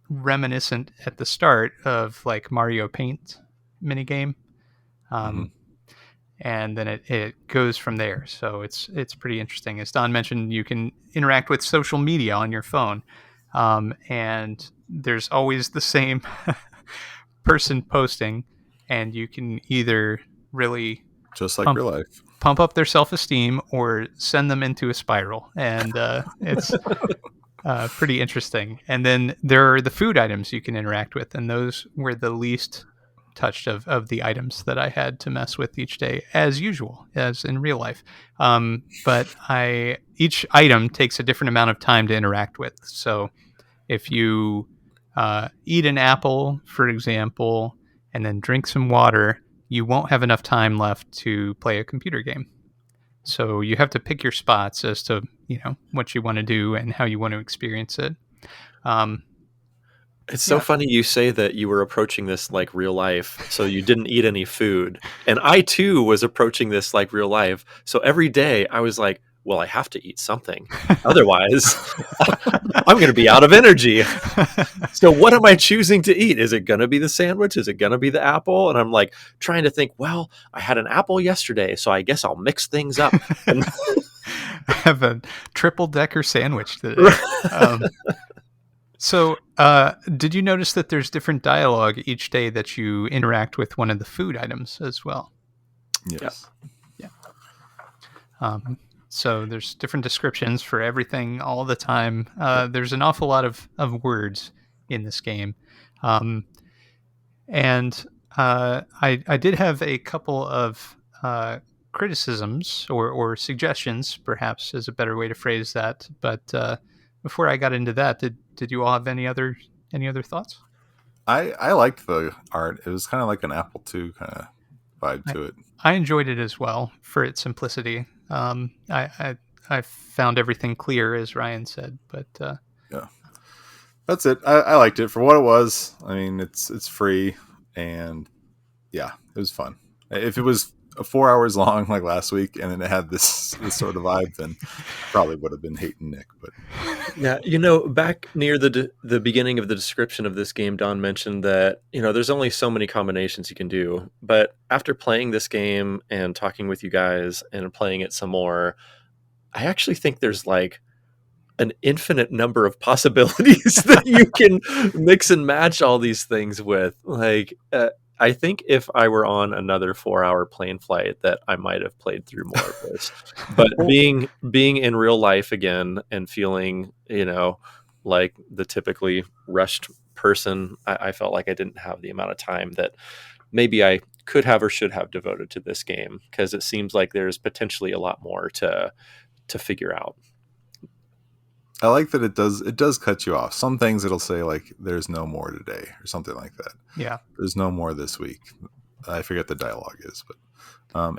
reminiscent at the start of like Mario Paint minigame. And then it goes from there. So it's pretty interesting. As Don mentioned, you can interact with social media on your phone, and there's always the same person posting, and you can either really Just like real life. pump up their self-esteem or send them into a spiral, and it's pretty interesting. And then there are the food items you can interact with, and those were the least touched of the items that I had to mess with each day, as usual, as in real life. But each item takes a different amount of time to interact with. So if you eat an apple, for example, and then drink some water, you won't have enough time left to play a computer game. So you have to pick your spots as to what you want to do and how you want to experience it. It's so funny you say that you were approaching this like real life, so you didn't eat any food. And I too was approaching this like real life. So every day I was like, well, I have to eat something. Otherwise, I'm going to be out of energy. So what am I choosing to eat? Is it going to be the sandwich? Is it going to be the apple? And I'm like trying to think, well, I had an apple yesterday, so I guess I'll mix things up. And I have a triple-decker sandwich today. So, did you notice that there's different dialogue each day that you interact with one of the food items as well? Yes. Yeah. So there's different descriptions for everything all the time. There's an awful lot of words in this game. And I did have a couple of criticisms or suggestions, perhaps is a better way to phrase that. But before I got into that, did you all have any other thoughts? I liked the art. It was kind of like an Apple II kind of vibe to it. I enjoyed it as well for its simplicity. I found everything clear, as Ryan said, but yeah, that's it. I liked it for what it was. I mean, it's free, and yeah, it was fun. If it was 4 hours long like last week, and then it had this sort of vibe, then probably would have been hating Nick. But yeah, back near the beginning of the description of this game, Don mentioned that there's only so many combinations you can do. But after playing this game and talking with you guys and playing it some more, I actually think there's like an infinite number of possibilities that you can mix and match all these things with. Like, I think if I were on another 4-hour plane flight, that I might have played through more of this. But being in real life again and feeling, like the typically rushed person, I felt like I didn't have the amount of time that maybe I could have or should have devoted to this game, because it seems like there's potentially a lot more to figure out. I like that it does cut you off. Some things it'll say like there's no more today or something like that. Yeah. There's no more this week. I forget the dialogue is, but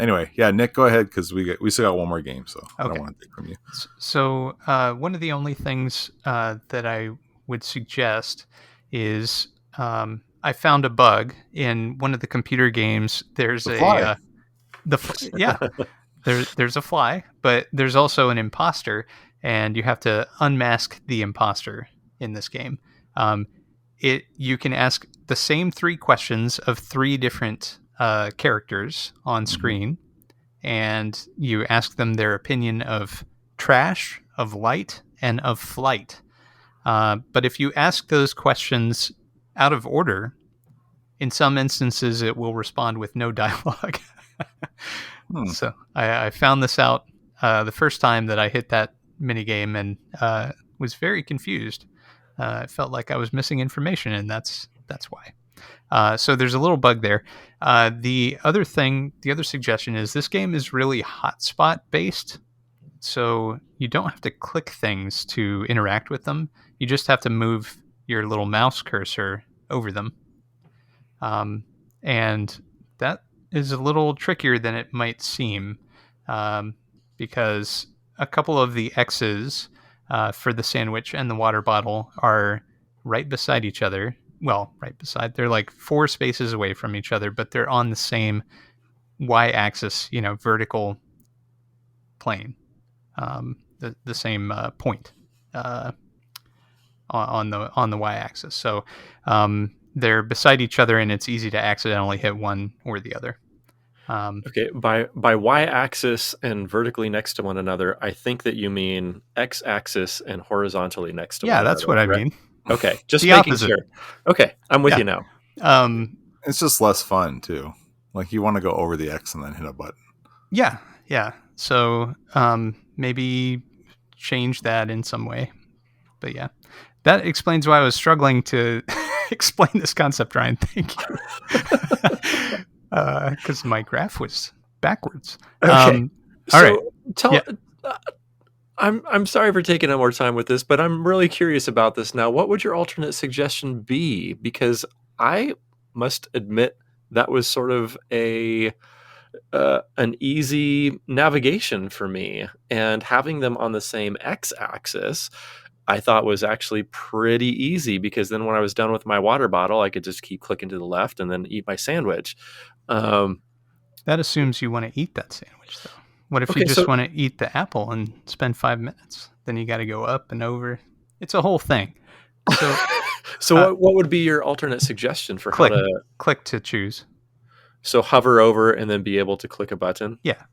anyway, yeah, Nick, go ahead, because we still got one more game, so okay. I don't want to take from you. So one of the only things that I would suggest is I found a bug in one of the computer games. There's there's a fly, but there's also an imposter, and you have to unmask the imposter in this game. You can ask the same 3 questions of 3 different characters on screen, and you ask them their opinion of trash, of light, and of flight. But if you ask those questions out of order, in some instances it will respond with no dialogue. So I found this out the first time that I hit that minigame, and was very confused. I felt like I was missing information, and that's why. So there's a little bug there. The other suggestion is this game is really hotspot based. So you don't have to click things to interact with them. You just have to move your little mouse cursor over them. And that is a little trickier than it might seem, because a couple of the X's for the sandwich and the water bottle are right beside each other. Well, they're like 4 spaces away from each other, but they're on the same y-axis, vertical plane, the same point on the y-axis. So they're beside each other, and it's easy to accidentally hit one or the other. Okay, by y-axis and vertically next to one another, I think that you mean x-axis and horizontally next to one another. Yeah, that's what I mean. Okay, just making opposite. sure. Okay, I'm with you now. It's just less fun too. Like you want to go over the X and then hit a button. Yeah. So maybe change that in some way. But yeah, that explains why I was struggling to explain this concept, Ryan. Thank you. Because my graph was backwards. Okay. All right. I'm sorry for taking up more time with this, but I'm really curious about this now. What would your alternate suggestion be? Because I must admit that was sort of an easy navigation for me, and having them on the same x-axis I thought was actually pretty easy, because then when I was done with my water bottle, I could just keep clicking to the left and then eat my sandwich. That assumes you want to eat that sandwich, though. What if you just want to eat the apple and spend 5 minutes? Then you got to go up and over. It's a whole thing. So, what would be your alternate suggestion for how to click to choose? So hover over and then be able to click a button? Yeah.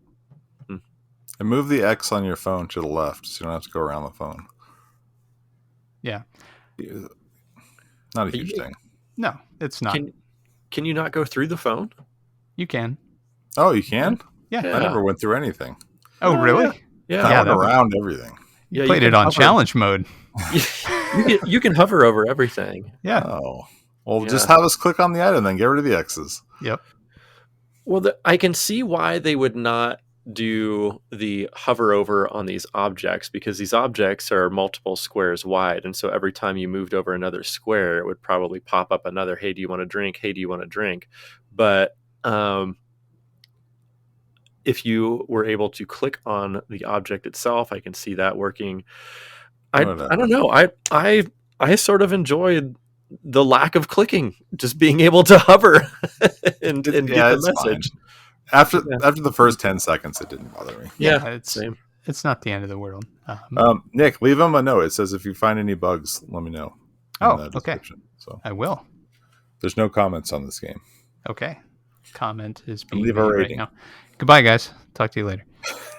And move the X on your phone to the left, so you don't have to go around the phone. Yeah. Not a huge thing. No, it's not. Can you not go through the phone? You can. Oh, you can? Yeah. I never went through anything. Oh, really? Yeah. I went around everything. You played it on challenge mode. You can hover over everything. Yeah. Oh. Well, just have us click on the item, then get rid of the X's. Yep. Well, I can see why they would not do the hover over on these objects, because these objects are multiple squares wide, and so every time you moved over another square, it would probably pop up another, hey, do you want to drink? Hey, do you want to drink? But if you were able to click on the object itself, I can see that working. I don't know. I sort of enjoyed the lack of clicking, just being able to hover and get the message. Fine. After the first 10 seconds, it didn't bother me. Yeah, it's not the end of the world. Nick, leave him a note. It says if you find any bugs, let me know. Okay. So I will. There's no comments on this game. Okay. Comment is being leave made a rating. right now. Goodbye, guys. Talk to you later.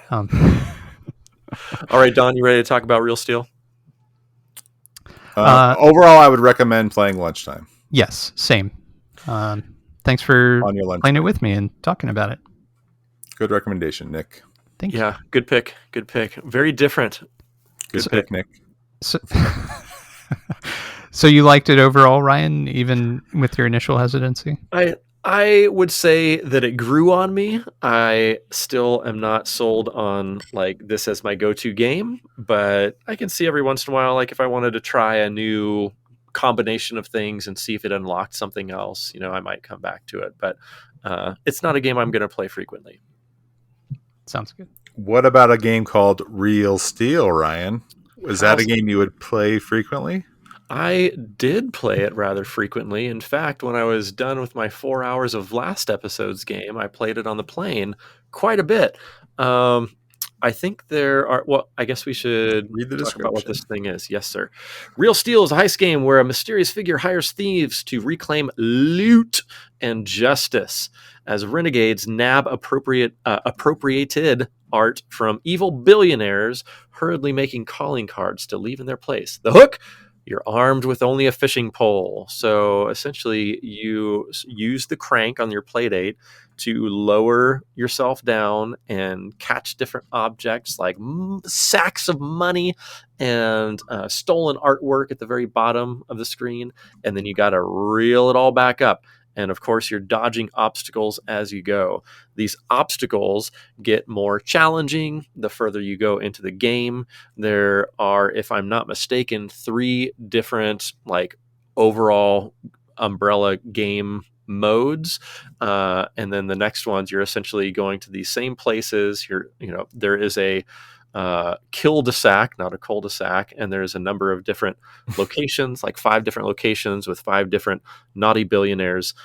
All right, Don, you ready to talk about Real Steel? Overall, I would recommend playing lunchtime. Yes, same. Thanks for On your lunch playing it break. with me and talking about it. Good recommendation, Nick. Thank you. Yeah, good pick. Good pick. Very different. Good pick, Nick. So, so you liked it overall, Ryan, even with your initial hesitancy? I would say that it grew on me. I still am not sold on like this as my go-to game, but I can see every once in a while, like if I wanted to try a new combination of things and see if it unlocked something else, I might come back to it. But it's not a game I'm going to play frequently. Sounds good. What about a game called Real Steel, Ryan? Is that a game you would play frequently? I did play it rather frequently. In fact, when I was done with my 4 hours of last episode's game, I played it on the plane quite a bit. I think there are... Well, I guess we should Read the talk about what description. this thing is. Yes, sir. Real Steel is a heist game where a mysterious figure hires thieves to reclaim loot and justice as renegades nab appropriated art from evil billionaires hurriedly making calling cards to leave in their place. The hook? You're armed with only a fishing pole. So essentially, you use the crank on your Playdate to lower yourself down and catch different objects like sacks of money and stolen artwork at the very bottom of the screen. And then you got to reel it all back up. And of course, you're dodging obstacles as you go. These obstacles get more challenging the further you go into the game. There are, if I'm not mistaken, 3 different like overall umbrella game modes. And then the next ones, you're essentially going to these same places. There is a cul-de-sac, not a cul-de-sac, and there's a number of different locations, like 5 different locations with 5 different naughty billionaires,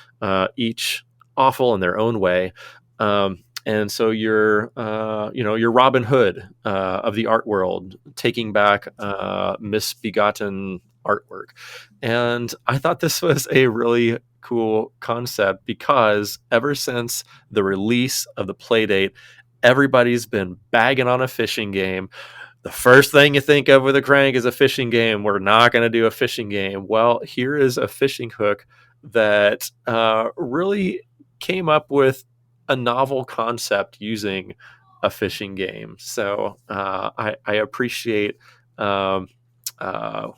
each awful in their own way. And so you're Robin Hood of the art world, taking back misbegotten artwork. And I thought this was a really cool concept because ever since the release of the Playdate, everybody's been bagging on a fishing game. The first thing you think of with a crank is a fishing game. We're not going to do a fishing game. Well, here is a fishing hook that really came up with a novel concept using a fishing game. So I appreciate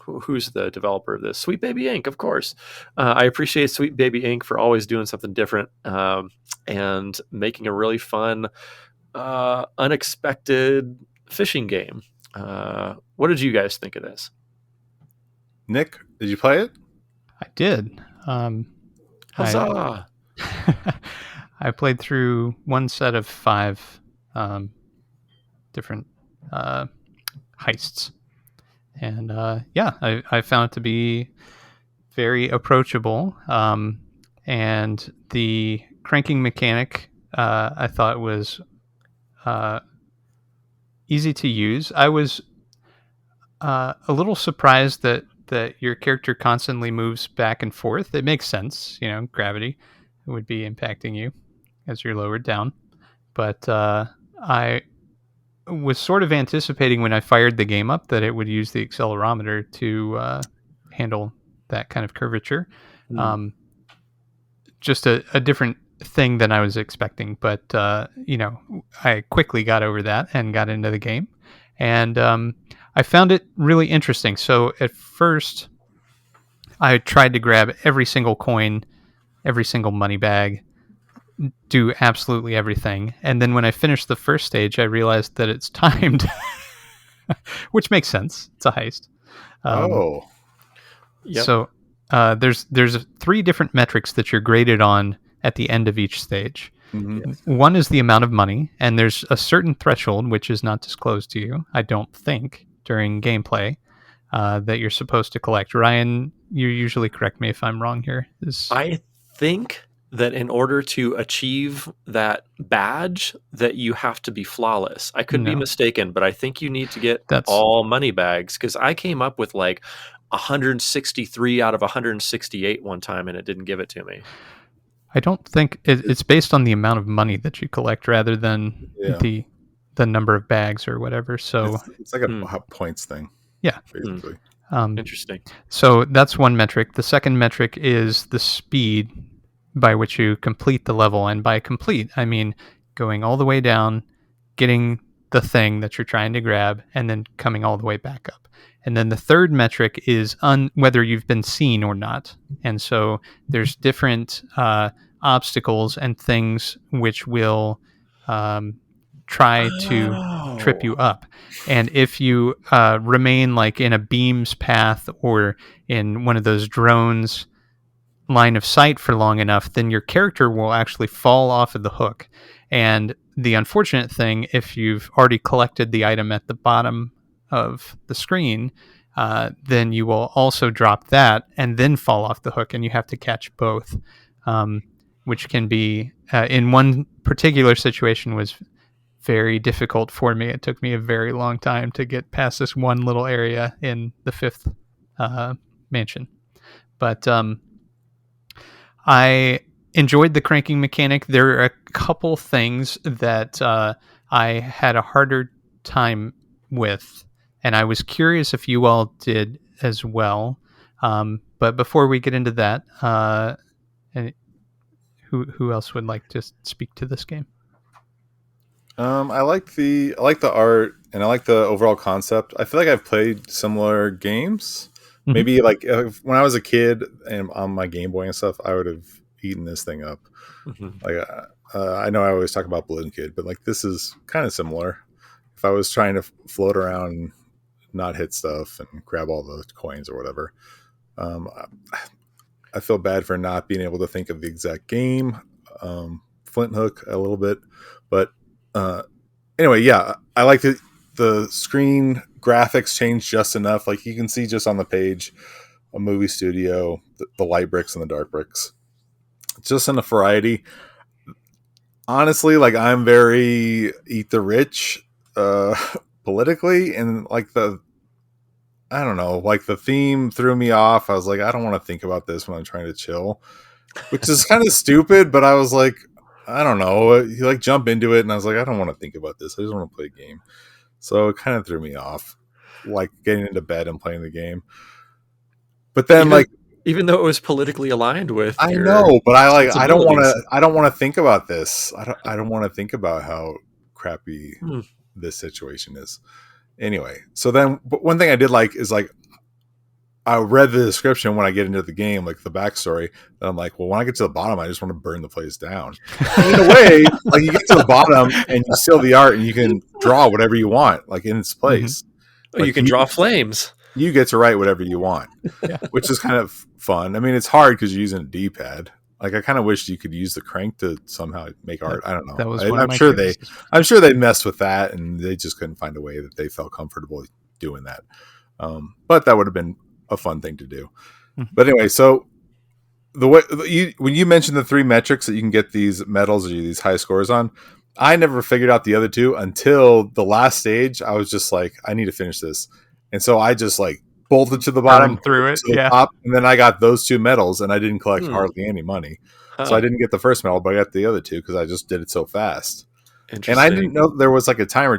who's the developer of this? Sweet Baby Inc., of course. I appreciate Sweet Baby Inc. for always doing something different and making a really fun unexpected fishing game. What did you guys think of this? Nick, did you play it? I did. Huzzah! I played through one set of 5 different heists. And I found it to be very approachable. And the cranking mechanic I thought was easy to use. I was a little surprised that your character constantly moves back and forth. It makes sense, gravity would be impacting you as you're lowered down. But I was sort of anticipating when I fired the game up that it would use the accelerometer to handle that kind of curvature. Just a different thing than I was expecting. But, I quickly got over that and got into the game. And I found it really interesting. So at first, I tried to grab every single coin, every single money bag, do absolutely everything. And then when I finished the first stage, I realized that it's timed, which makes sense. It's a heist. Yep. So there's 3 different metrics that you're graded on at the end of each stage. Mm-hmm. One is the amount of money, and there's a certain threshold, which is not disclosed to you, I don't think, during gameplay, that you're supposed to collect. Ryan, you usually correct me if I'm wrong here. I think that in order to achieve that badge, that you have to be flawless. I could be mistaken, but I think you need to get all money bags, because I came up with like 163 out of 168 one time, and it didn't give it to me. I don't think it's based on the amount of money that you collect rather than the number of bags or whatever. So it's like a points thing. Yeah. Basically. Interesting. So that's one metric. The second metric is the speed by which you complete the level. And by complete, I mean going all the way down, getting the thing that you're trying to grab, and then coming all the way back up. And then the third metric is whether you've been seen or not. And so there's different obstacles and things which will try to trip you up. And if you remain like in a beam's path or in one of those drones line of sight for long enough, then your character will actually fall off of the hook. And the unfortunate thing, if you've already collected the item at the bottom of the screen, then you will also drop that and then fall off the hook, and you have to catch both, which can be, in one particular situation, was very difficult for me. It took me a very long time to get past this one little area in the fifth mansion. But I enjoyed the cranking mechanic. There are a couple things that I had a harder time with, and I was curious if you all did as well. But before we get into that, who else would like to speak to this game? I like the art, and I like the overall concept. I feel like I've played similar games. Mm-hmm. Maybe like when I was a kid and on my Game Boy and stuff, I would have eaten this thing up. Mm-hmm. Like I know I always talk about Balloon Kid, but like this is kind of similar. If I was trying to float around and not hit stuff and grab all the coins or whatever, I feel bad for not being able to think of the exact game. Flint Hook a little bit, but anyway, yeah, I like the screen graphics change just enough. Like you can see just on the page, a movie studio, the light bricks and the dark bricks, just enough variety. Honestly, like I'm very eat the rich politically, and like I don't know, like the theme threw me off. I was like, I don't want to think about this when I'm trying to chill, which is kind of stupid, but I was like, I don't know. You like jump into it, and I was like, I don't want to think about this. I just want to play a game. So it kind of threw me off, like getting into bed and playing the game. But then, even though it was politically aligned with, I know, but I don't want to think about this. I don't want to think about how crappy this situation is. Anyway, so then, but one thing I did like is like I read the description when I get into the game, like the backstory. And I'm like, well, when I get to the bottom, I just want to burn the place down. In a way, like you get to the bottom and you seal the art, and you can draw whatever you want, like in its place. Mm-hmm. Like, you can draw flames. You get to write whatever you want, which is kind of fun. I mean, it's hard because you're using a D-pad. Like I kind of wish you could use the crank to somehow make art. I don't know. That was I'm sure they messed with that, and they just couldn't find a way that they felt comfortable doing that. But that would have been a fun thing to do. But anyway, so the way when you mentioned the three metrics that you can get these medals or these high scores on, I never figured out the other two until the last stage. I was just like, I need to finish this, and so I just like bolted to the bottom, through it, to the top, and then I got those two medals, and I didn't collect hardly any money, so I didn't get the first medal, but I got the other two because I just did it so fast. And I didn't know there was like a timer.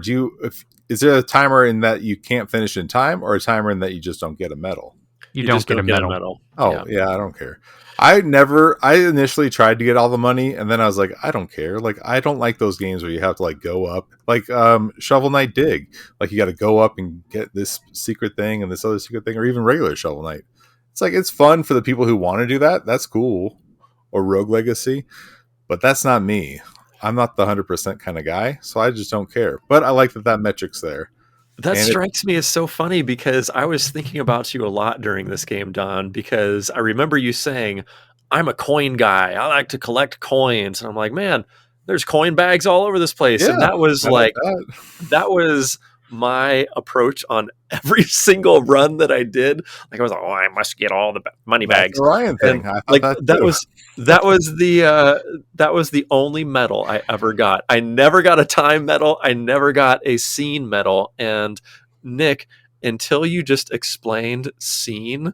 Is there a timer in that you can't finish in time, or a timer in that you just don't get a medal? You don't get a medal. Oh, yeah, I don't care. I initially tried to get all the money, and then I was like, I don't care. Like, I don't like those games where you have to like go up, like Shovel Knight Dig. Like, you got to go up and get this secret thing and this other secret thing, or even regular Shovel Knight. It's like, it's fun for the people who want to do that. That's cool. Or Rogue Legacy. But that's not me. I'm not the 100% kind of guy, so I just don't care. But I like that metric's there. That strikes me as so funny because I was thinking about you a lot during this game, Don, because I remember you saying, I'm a coin guy. I like to collect coins. And I'm like, man, there's coin bags all over this place. Yeah, and that was that was my approach on every single run that I did. Like I was like, oh, I must get all the money bags. That's the Ryan thing. Like that was the only medal I ever got. I never got a time medal. I never got a scene medal. And Nick, until you just explained scene,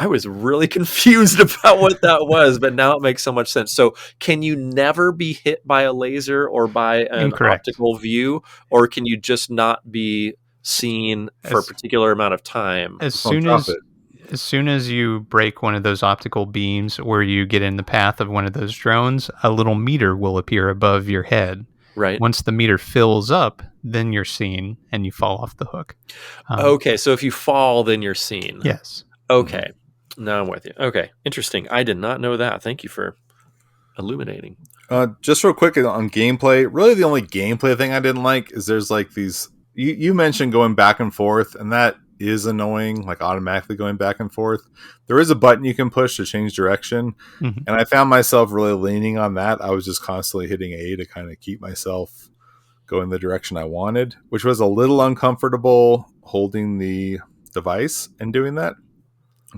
I was really confused about what that was, but now it makes so much sense. So can you never be hit by a laser or by an optical view, or can you just not be scene for a particular amount of time. As soon as you break one of those optical beams or you get in the path of one of those drones, a little meter will appear above your head. Right. Once the meter fills up, then you're seen and you fall off the hook. Okay, so if you fall, then you're seen. Yes. Okay. Now I'm with you. Okay, interesting. I did not know that. Thank you for illuminating. Just real quick on gameplay, really the only gameplay thing I didn't like is there's like these, you mentioned going back and forth, and that is annoying, like automatically going back and forth. There is a button you can push to change direction, and I found myself really leaning on that. I was just constantly hitting A to kind of keep myself going the direction I wanted, which was a little uncomfortable holding the device and doing that.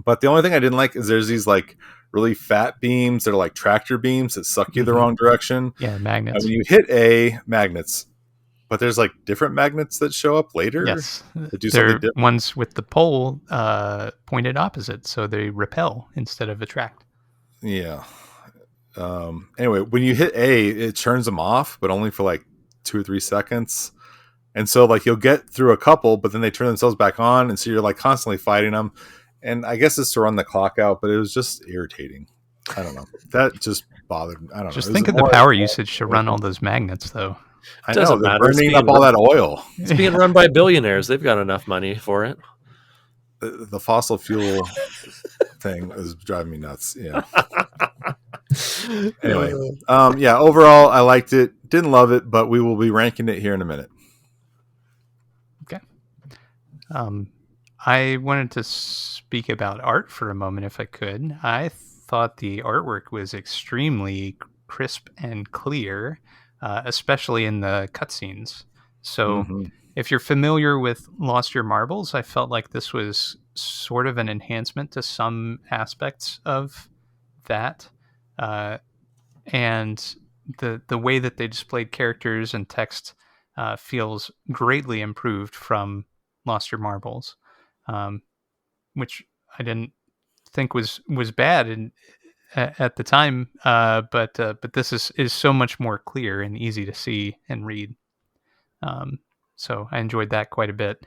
But the only thing I didn't like is there's these like really fat beams that are like tractor beams that suck you the wrong direction. Yeah, magnets. And when you hit A, magnets. But there's like different magnets that show up later. Yes. That do They're something different. ones with the pole pointed opposite, so they repel instead of attract. Yeah. Anyway, when you hit A, it turns them off, but only for like 2 or 3 seconds. And so like you'll get through a couple, but then they turn themselves back on, and so you're like constantly fighting them. And I guess it's to run the clock out, but it was just irritating. I don't know. That just bothered me. I don't know. Just think of the power usage to run all those magnets, though. I know, they're burning up all that oil. It's being run by billionaires. They've got enough money for it. The fossil fuel thing is driving me nuts. Yeah. Anyway, yeah, overall, I liked it. Didn't love it, but we will be ranking it here in a minute. Okay. I wanted to speak about art for a moment, if I could. I thought the artwork was extremely crisp and clear, especially in the cutscenes. So if you're familiar with Lost Your Marbles, I felt like this was sort of an enhancement to some aspects of that. And the way that they displayed characters and text feels greatly improved from Lost Your Marbles. Which I didn't think was bad at the time, but this is so much more clear and easy to see and read. So I enjoyed that quite a bit.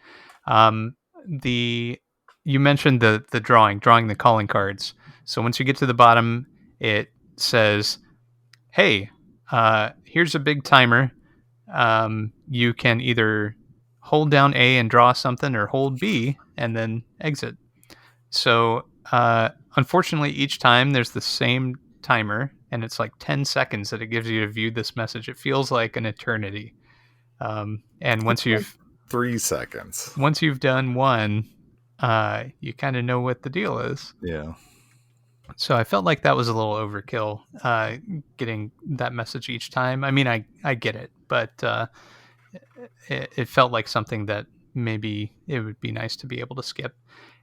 You mentioned the drawing the calling cards. So once you get to the bottom, it says, "Hey, here's a big timer. You can either hold down A and draw something, or hold B and then exit." So unfortunately, each time there's the same timer, and it's like 10 seconds that it gives you to view this message. It feels like an eternity. And once you've 3 seconds, once you've done one, you kind of know what the deal is. Yeah. So I felt like that was a little overkill, getting that message each time. I mean, I get it, but it felt like something that maybe it would be nice to be able to skip.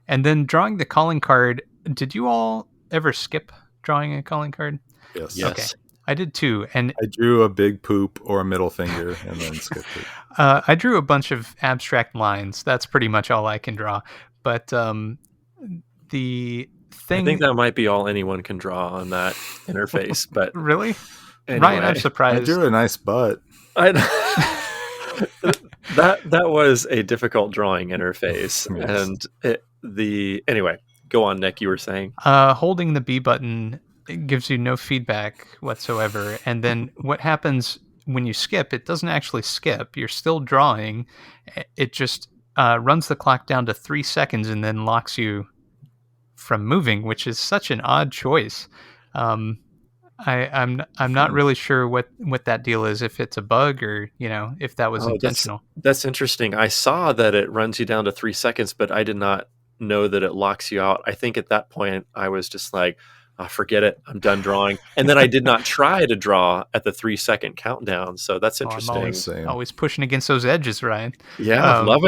And then drawing the calling card, did you all ever skip drawing a calling card? Yes. Okay. I did too. And I drew a big poop or a middle finger and then skipped it. I drew a bunch of abstract lines. That's pretty much all I can draw. But the thing... I think that might be all anyone can draw on that interface. But really? Anyway, Ryan, I'm surprised. I drew a nice butt. That was a difficult drawing interface. Yes. And anyway, go on, Nick, you were saying. Holding the B button, it gives you no feedback whatsoever. And then what happens when you skip, it doesn't actually skip. You're still drawing. It just runs the clock down to 3 seconds and then locks you from moving, which is such an odd choice. I'm not really sure what that deal is, if it's a bug or, if that was intentional. That's interesting. I saw that it runs you down to 3 seconds, but I did not know that it locks you out. I think at that point I was just like, forget it, I'm done drawing. And then I did not try to draw at the 3 second countdown. So that's interesting. I'm always pushing against those edges, Ryan. Yeah, love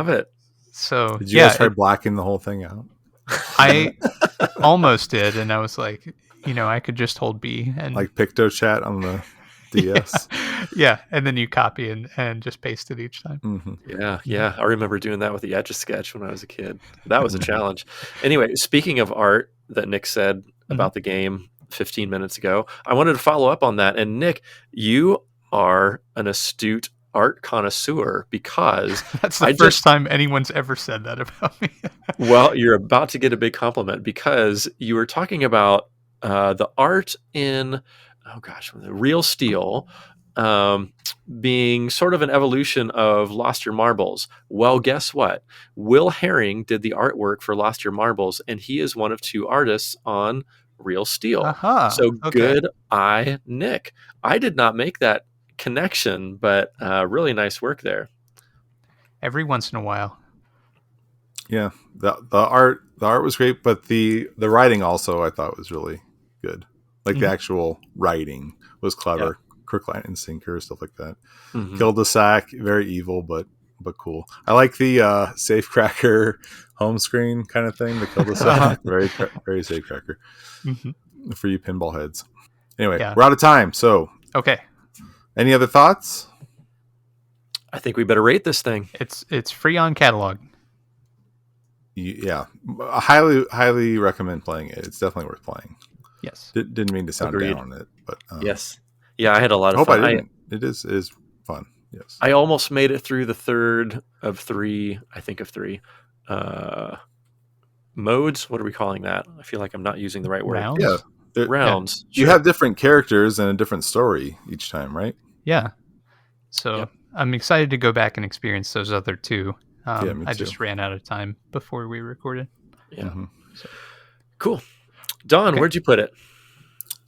it. So did you guys try blacking the whole thing out? I almost did, and I was like, I could just hold B and like PictoChat on the DS. Yeah, and then you copy and just paste it each time. Mm-hmm. Yeah. I remember doing that with the Etch-a-Sketch when I was a kid. That was a challenge. Anyway, speaking of art that Nick said about the game 15 minutes ago, I wanted to follow up on that. And Nick, you are an astute art connoisseur because That's the first time anyone's ever said that about me. Well, you're about to get a big compliment because you were talking about the art in, the Real Steel being sort of an evolution of Lost Your Marbles. Well, guess what? Will Herring did the artwork for Lost Your Marbles, and he is one of 2 artists on Real Steel. So good eye, Nick. I did not make that connection, but really nice work there. Every once in a while. Yeah, the art was great, but the writing also I thought was really good. Like the actual writing was clever. Crook, line, and sinker, stuff like that. Cul-de-sac, very evil, but cool. I like the safecracker home screen kind of thing. The cul-de-sac, very safecracker for you pinball heads. Anyway, we're out of time. So okay. Any other thoughts? I think we better rate this thing. It's free on catalog. Yeah, I highly recommend playing it. It's definitely worth playing. Yes. Didn't mean to sound down on it, but yes. Yeah, I had a lot of fun. I didn't. It is fun. Yes. I almost made it through the 3rd of 3, I think of 3 modes. What are we calling that? I feel like I'm not using the right word. Rounds? Yeah. Rounds. Yeah. You have different characters and a different story each time, right? Yeah. So I'm excited to go back and experience those other 2. Me too. I just ran out of time before we recorded. Yeah. So. Cool. Don, where'd you put it?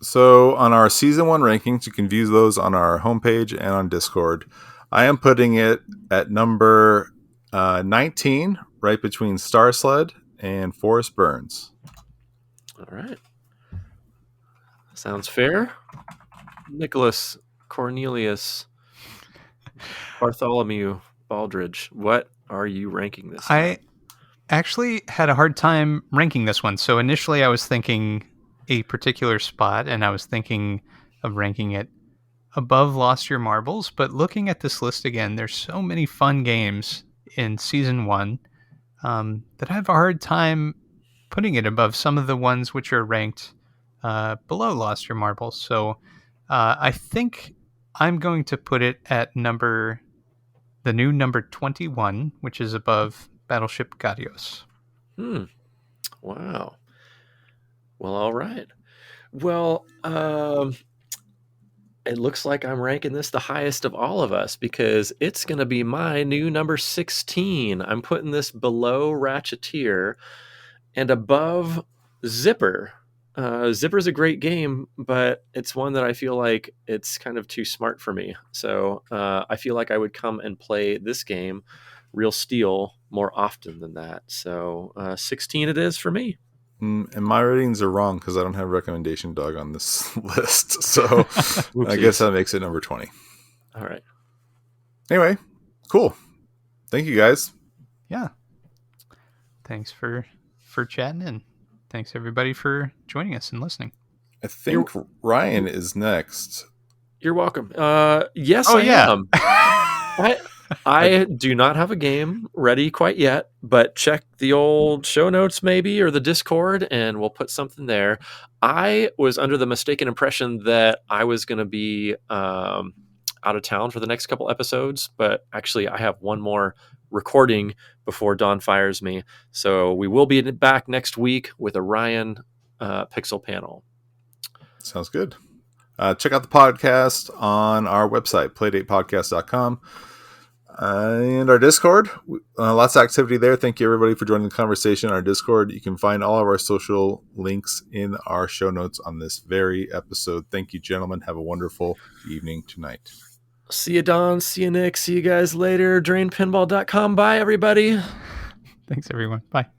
So on our season 1 rankings, you can view those on our homepage and on Discord. I am putting it at number 19, right between Star Sled and Forest Burns. All right. Sounds fair. Nicholas Cornelius Bartholomew Baldridge, what are you ranking this? I actually had a hard time ranking this one. So initially I was thinking a particular spot, and I was thinking of ranking it above Lost Your Marbles. But looking at this list again, there's so many fun games in Season 1 that I have a hard time putting it above some of the ones which are ranked below Lost Your Marbles. So I think I'm going to put it at the new number 21, which is above Battleship Gadios. Wow. Well, all right. Well, it looks like I'm ranking this the highest of all of us because it's going to be my new number 16. I'm putting this below Ratcheteer and above Zipper. Zipper's a great game, but it's one that I feel like it's kind of too smart for me. So I feel like I would come and play this game, Real Steel, more often than that. So 16 it is for me. And my ratings are wrong because I don't have recommendation dog on this list. So I guess that makes it number 20. All right. Anyway, cool. Thank you guys. Yeah. Thanks for chatting, and thanks everybody for joining us and listening. I think Ryan is next. You're welcome. Yes, I am. I do not have a game ready quite yet, but check the old show notes maybe or the Discord and we'll put something there. I was under the mistaken impression that I was going to be out of town for the next couple episodes, but actually I have one more recording before Dawn fires me. So we will be back next week with a Ryan Pixel panel. Sounds good. Check out the podcast on our website, playdatepodcast.com. And our Discord, lots of activity there. Thank you everybody for joining the conversation on our Discord. You can find all of our social links in our show notes on this very episode. Thank you, gentlemen. Have a wonderful evening tonight. See you, Don. See you, Nick. See you guys later. DrainPinball.com. Bye, everybody. Thanks, everyone. Bye.